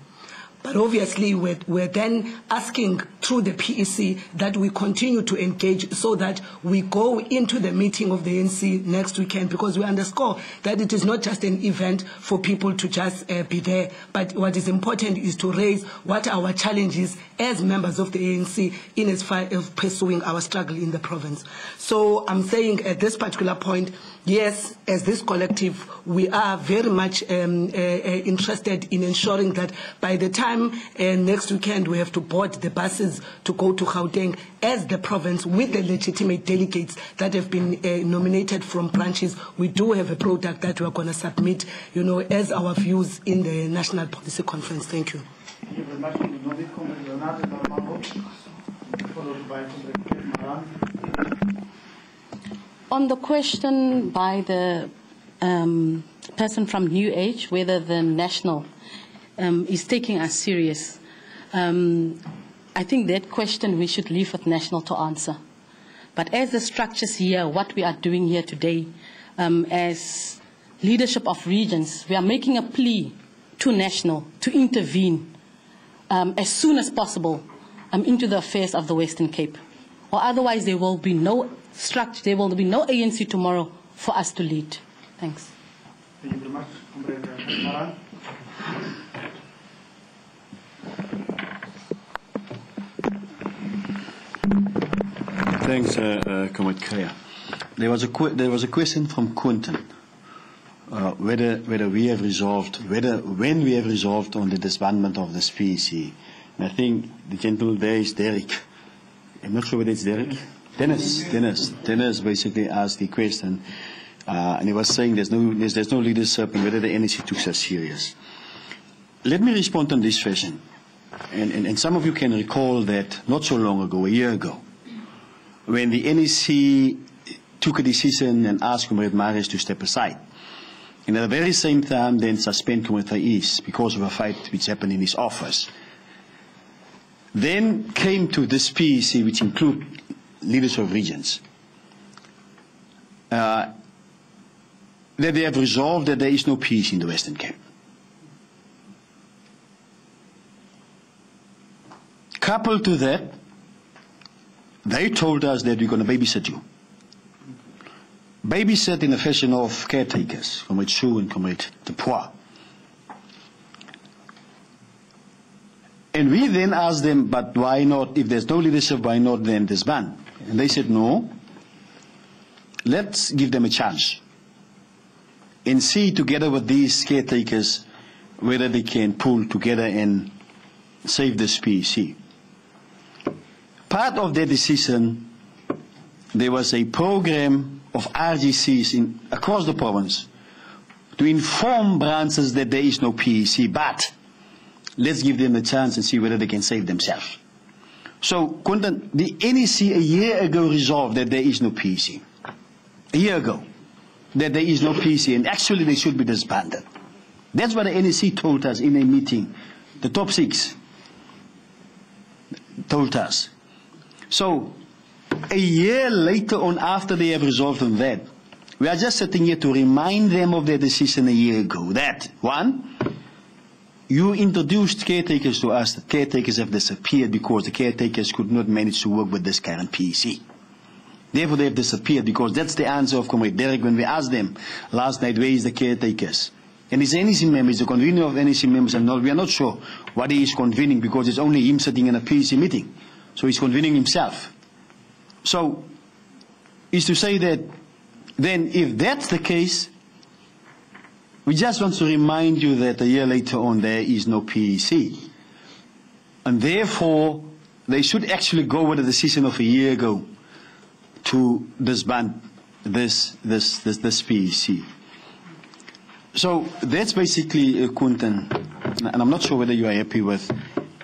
Speaker 20: But obviously, we're then asking through the PEC that we continue to engage so that we go into the meeting of the ANC next weekend, because we underscore that it is not just an event for people to just be there, but what is important is to raise what are our challenges as members of the ANC in as far as pursuing our struggle in the province. So I'm saying at this particular point, yes, as this collective, we are very much interested in ensuring that by the time next weekend we have to board the buses to go to Gauteng as the province with the legitimate delegates that have been nominated from branches, we do have a product that we are going to submit, as our views in the National Policy Conference. Thank you.
Speaker 2: Thank you very much. Followed by
Speaker 17: On the question by the
Speaker 21: person from New Age whether the national is taking us serious. I think that question we should leave with national to answer. But as the structures here, what we are doing here today, as leadership of regions, we are making a plea to national to intervene as soon as possible into the affairs of the Western Cape. Or otherwise there will be no structure, there will be no ANC tomorrow for us to lead. Thanks.
Speaker 18: Thank you very much, Comrade Maran.
Speaker 5: Thanks, Comrade Kaya. There was a question from Quentin, whether we have resolved, when we have resolved on the disbandment of this PEC. And I think the gentleman there is Derek. I'm not sure whether it's Derek. Dennis basically asked the question, and he was saying there's no leadership and whether the NEC took us serious. Let me respond on this fashion. And some of you can recall that not so long ago, a year ago, when the NEC took a decision and asked Comrade Maris to step aside. And at the very same time, then suspend Comrade Thais because of a fight which happened in his office. Then came to this PEC, which include leaders of regions, that they have resolved that there is no peace in the Western Cape. Coupled to that, they told us that we're going to babysit you. Babysit in a fashion of caretakers, Comrade Sue and Comrade Dupois. And we then asked them, but why not, if there's no leadership, why not then disband? And they said, no, let's give them a chance and see together with these caretakers whether they can pull together and save this PEC. Part of their decision, there was a program of RGCs across the province to inform branches that there is no PEC, but let's give them a chance and see whether they can save themselves. So, Quentin, the NEC a year ago resolved that there is no PEC. A year ago, that there is no PEC, and actually they should be disbanded. That's what the NEC told us in a meeting. The top six told us. So, a year later on, after they have resolved on that, we are just sitting here to remind them of their decision a year ago. That, one, you introduced caretakers to us. The caretakers have disappeared because the caretakers could not manage to work with this current PEC. Therefore, they have disappeared because that's the answer of Comrade Derek when we asked them last night, where is the caretakers? And his NEC member, the convener of NEC members, and we are not sure what he is convening because it's only him sitting in a PEC meeting. So he's convening himself. So, is to say that then if that's the case, we just want to remind you that a year later on there is no PEC. And therefore, they should actually go with the decision of a year ago to disband this PEC. So that's basically Quentin, and I'm not sure whether you are happy with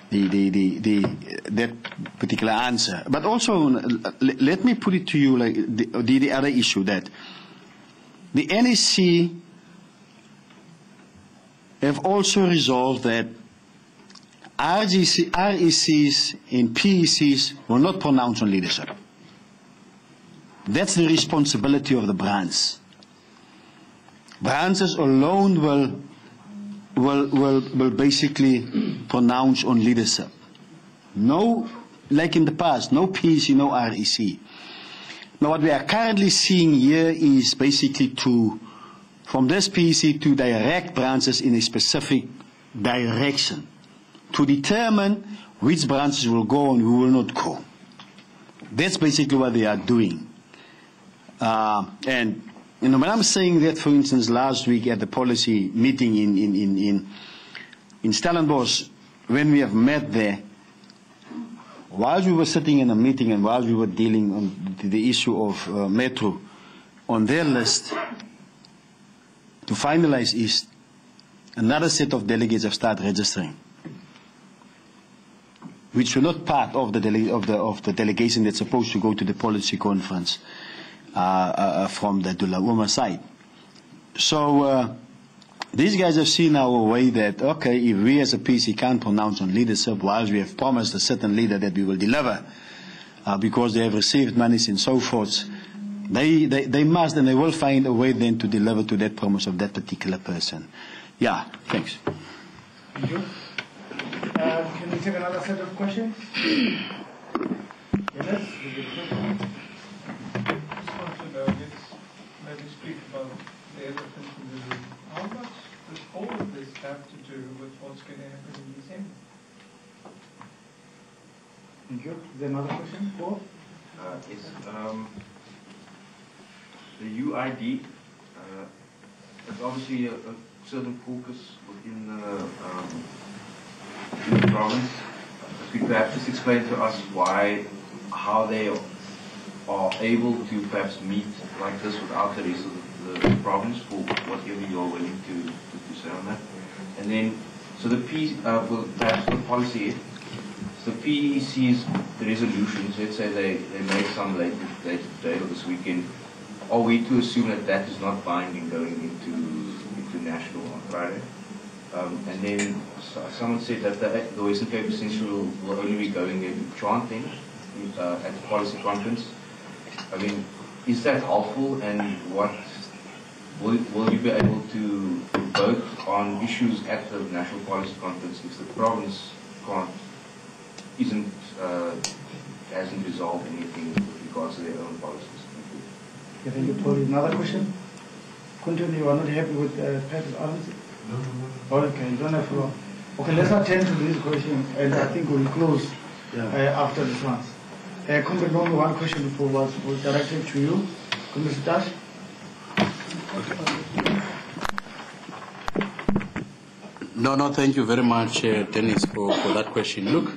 Speaker 5: that particular answer. But also, let me put it to you like the other issue that the NEC have also resolved that RECs and PECs will not pronounce on leadership. That's the responsibility of the branch. Branches alone will basically pronounce on leadership. No, like in the past, no PEC, no REC. Now what we are currently seeing here is basically from this PEC to direct branches in a specific direction to determine which branches will go and who will not go. That's basically what they are doing. And you know, when I'm saying that, for instance, last week at the policy meeting in Stellenbosch, when we have met there, while we were sitting in a meeting and while we were dealing on the issue of Metro, on their list to finalize is another set of delegates have started registering, which were not part of the delegation that's supposed to go to the policy conference from the Dula Uma side. So these guys have seen our way that, okay, if we as a PC can't pronounce on leadership, whilst we have promised a certain leader that we will deliver, because they have received monies and so forth, they must and they will find a way then to deliver to that promise of that particular person. Yeah, thanks.
Speaker 2: Thank you. Can we take another set of questions? Yes.
Speaker 15: Maybe speak about the elephant in the room. How much does all of this have to do with what's going to happen in December?
Speaker 2: Thank you. Is there another question? Paul?
Speaker 13: Yes. The UID is obviously a certain focus within the province. Could you perhaps just explain to us how they are able to perhaps meet like this without the rest of the province, for whatever you're willing to say on that? And then, so the perhaps the policy, the PEC's resolutions, let's say they make some later today or this weekend, are we to assume that that is not binding going into national on Friday? And then someone said that the Western Cape Essential will only be going there to chanting at the policy conference. I mean, is that helpful, and what will you be able to vote on issues at the national policy conference if the province hasn't resolved anything with regards to their own policies?
Speaker 2: Okay, thank you, Paul. Another question? Continue, you are not happy with Pat's answer?
Speaker 11: No.
Speaker 2: Okay, you don't have to. Okay, let's attend to this question, and I think we'll close after this one. Comrade Longo, one question before was directed to you. Comrade Dash.
Speaker 4: No, thank you very much, Dennis, for that question. Look,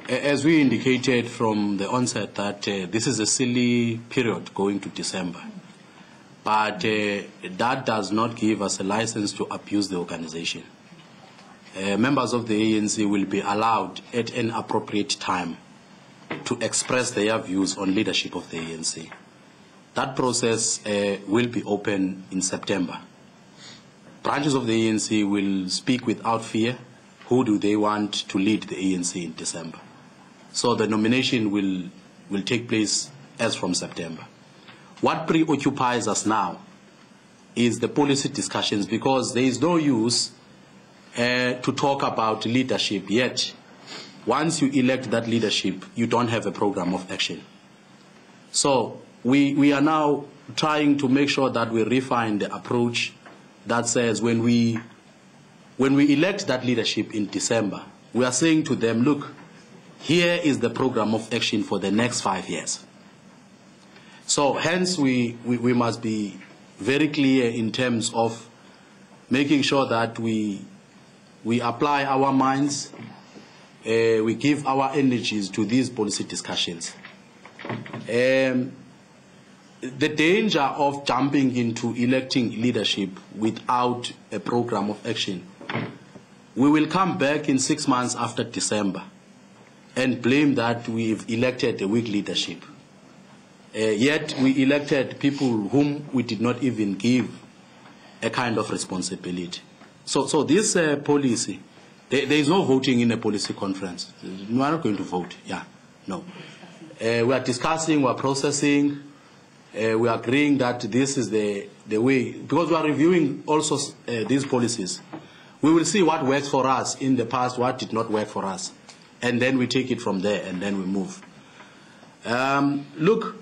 Speaker 4: as we indicated from the onset that this is a silly period going to December, but that does not give us a license to abuse the organization. Members of the ANC will be allowed at an appropriate time to express their views on leadership of the ANC. That process will be open in September. Branches of the ANC will speak without fear who do they want to lead the ANC in December. So the nomination will take place as from September. What preoccupies us now is the policy discussions, because there is no use to talk about leadership yet. Once you elect that leadership, you don't have a program of action. So we are now trying to make sure that we refine the approach that says when we elect that leadership in December, we are saying to them, look, here is the program of action for the next 5 years. So hence we must be very clear in terms of making sure that we apply our minds, we give our energies to these policy discussions. The danger of jumping into electing leadership without a program of action, we will come back in 6 months after December and blame that we've elected a weak leadership. Yet we elected people whom we did not even give a kind of responsibility. So this policy, there is no voting in a policy conference. We are not going to vote. No. We are discussing, we are processing, we are agreeing that this is the way, because we are reviewing also these policies. We will see what works for us in the past, what did not work for us, and then we take it from there and then we move. Look,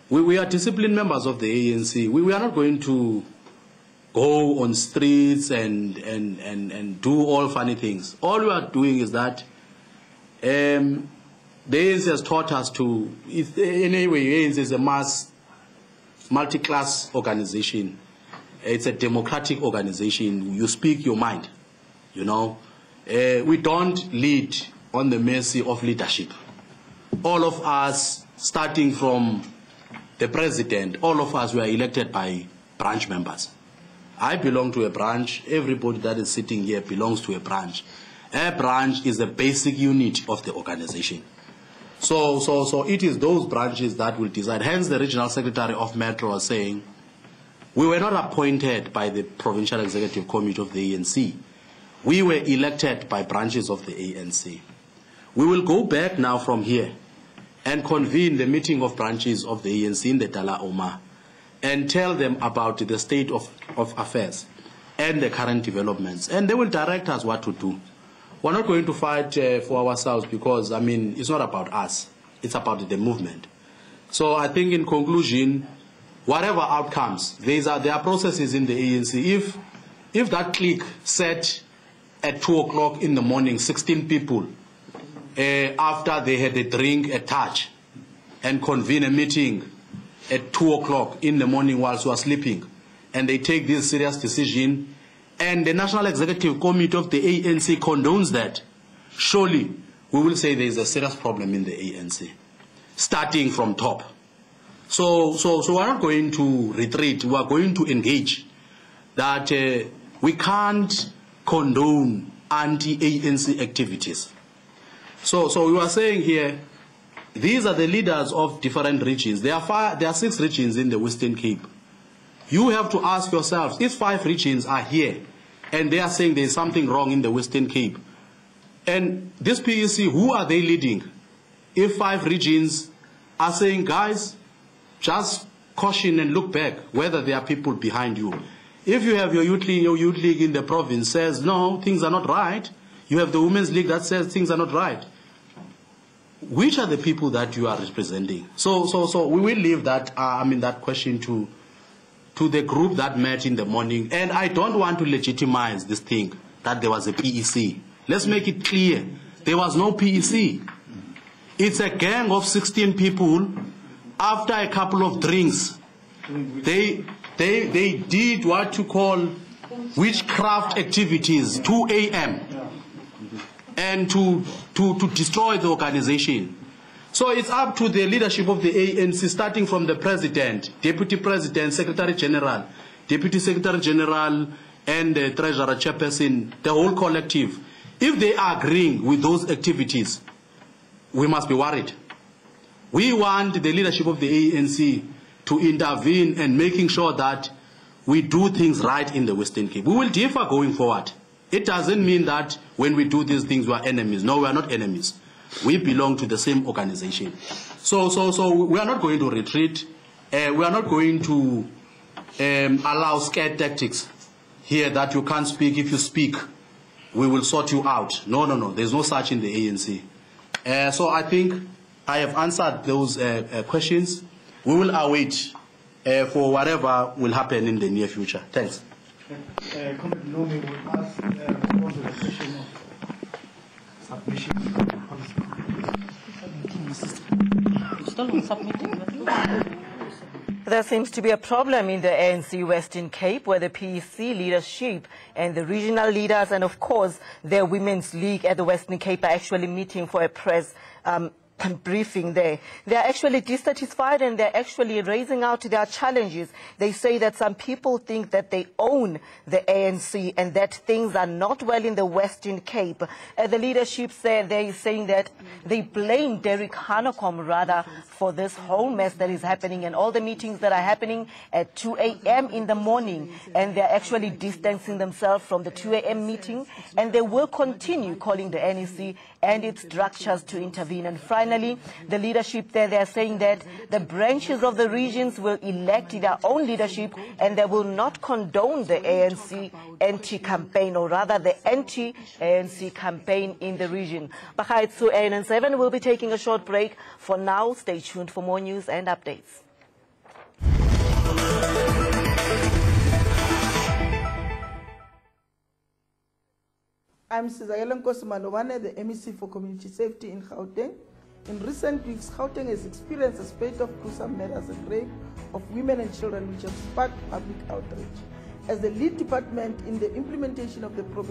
Speaker 4: we are disciplined members of the ANC. We are not going to go on streets and do all funny things. All we are doing is that the ANC has taught us to, anyway, ANC is a multi-class organization. It's a democratic organization. You speak your mind, you know. We don't lead on the mercy of leadership. All of us, starting from the president, all of us were elected by branch members. I belong to a branch. Everybody that is sitting here belongs to a branch. A branch is the basic unit of the organization. So it is those branches that will decide. Hence, the regional secretary of Metro was saying, we were not appointed by the Provincial Executive Committee of the ANC. We were elected by branches of the ANC. We will go back now from here and convene the meeting of branches of the ANC in the Dala Oma and tell them about the state of affairs and the current developments. And they will direct us what to do. We're not going to fight for ourselves because, I mean, it's not about us. It's about the movement. So I think in conclusion, whatever outcomes, there are processes in the ANC. If that clique set at 2 o'clock in the morning, 16 people, after they had a drink, a touch, and convene a meeting at 2 o'clock in the morning whilst we are sleeping, and they take this serious decision, and the National Executive Committee of the ANC condones that, surely we will say there is a serious problem in the ANC, starting from top. So we're not going to retreat. We are going to engage that we can't condone anti-ANC activities. So we are saying here, these are the leaders of different regions. There are 6 regions in the Western Cape. You have to ask yourselves, if 5 regions are here and they are saying there is something wrong in the Western Cape, and this PEC, who are they leading? If 5 regions are saying, guys, just caution and look back whether there are people behind you. If you have your youth league in the province says, no, things are not right. You have the women's league that says things are not right. Which are the people that you are representing? So we will leave that, that question to the group that met in the morning. And I don't want to legitimize this thing that there was a PEC. Let's make it clear. There was no PEC. It's a gang of 16 people. After a couple of drinks, they did what you call witchcraft activities, 2 a.m. and to destroy the organization. So it's up to the leadership of the ANC, starting from the president, deputy president, secretary general, deputy secretary general, and the treasurer chairperson, the whole collective. If they are agreeing with those activities, we must be worried. We want the leadership of the ANC to intervene and making sure that we do things right in the Western Cape. We will differ going forward. It doesn't mean that when we do these things we are enemies. No, we are not enemies. We belong to the same organization. So we are not going to retreat. We are not going to allow scare tactics here that you can't speak. If you speak, we will sort you out. No. There's no such in the ANC. So I think I have answered those questions. We will await for whatever will happen in the near future. Thanks.
Speaker 2: Comrade Nomi will ask respond to the question of submission.
Speaker 1: There seems to be a problem in the ANC Western Cape where the PEC leadership and the regional leaders and of course their women's league at the Western Cape are actually meeting for a press briefing there. They are actually dissatisfied and they're actually raising out their challenges. They say that some people think that they own the ANC and that things are not well in the Western Cape. The leadership said they're saying that they blame Derek Hanekom rather for this whole mess that is happening and all the meetings that are happening at 2 a.m. in the morning, and they're actually distancing themselves from the 2 a.m. meeting, and they will continue calling the NEC and its structures to intervene. And finally, the leadership there, they're saying that the branches of the regions will elect their own leadership and they will not condone the ANC anti-campaign, or rather the anti-ANC campaign in the region. Bagaitsu ANC will be taking a short break. For now, stay tuned for more news and updates.
Speaker 22: I'm Sizayela Nkosimalobane, the MEC for Community Safety in Gauteng. In recent weeks, Gauteng has experienced a spate of gruesome murders and rape of women and children which have sparked public outrage. As the lead department in the implementation of the provincial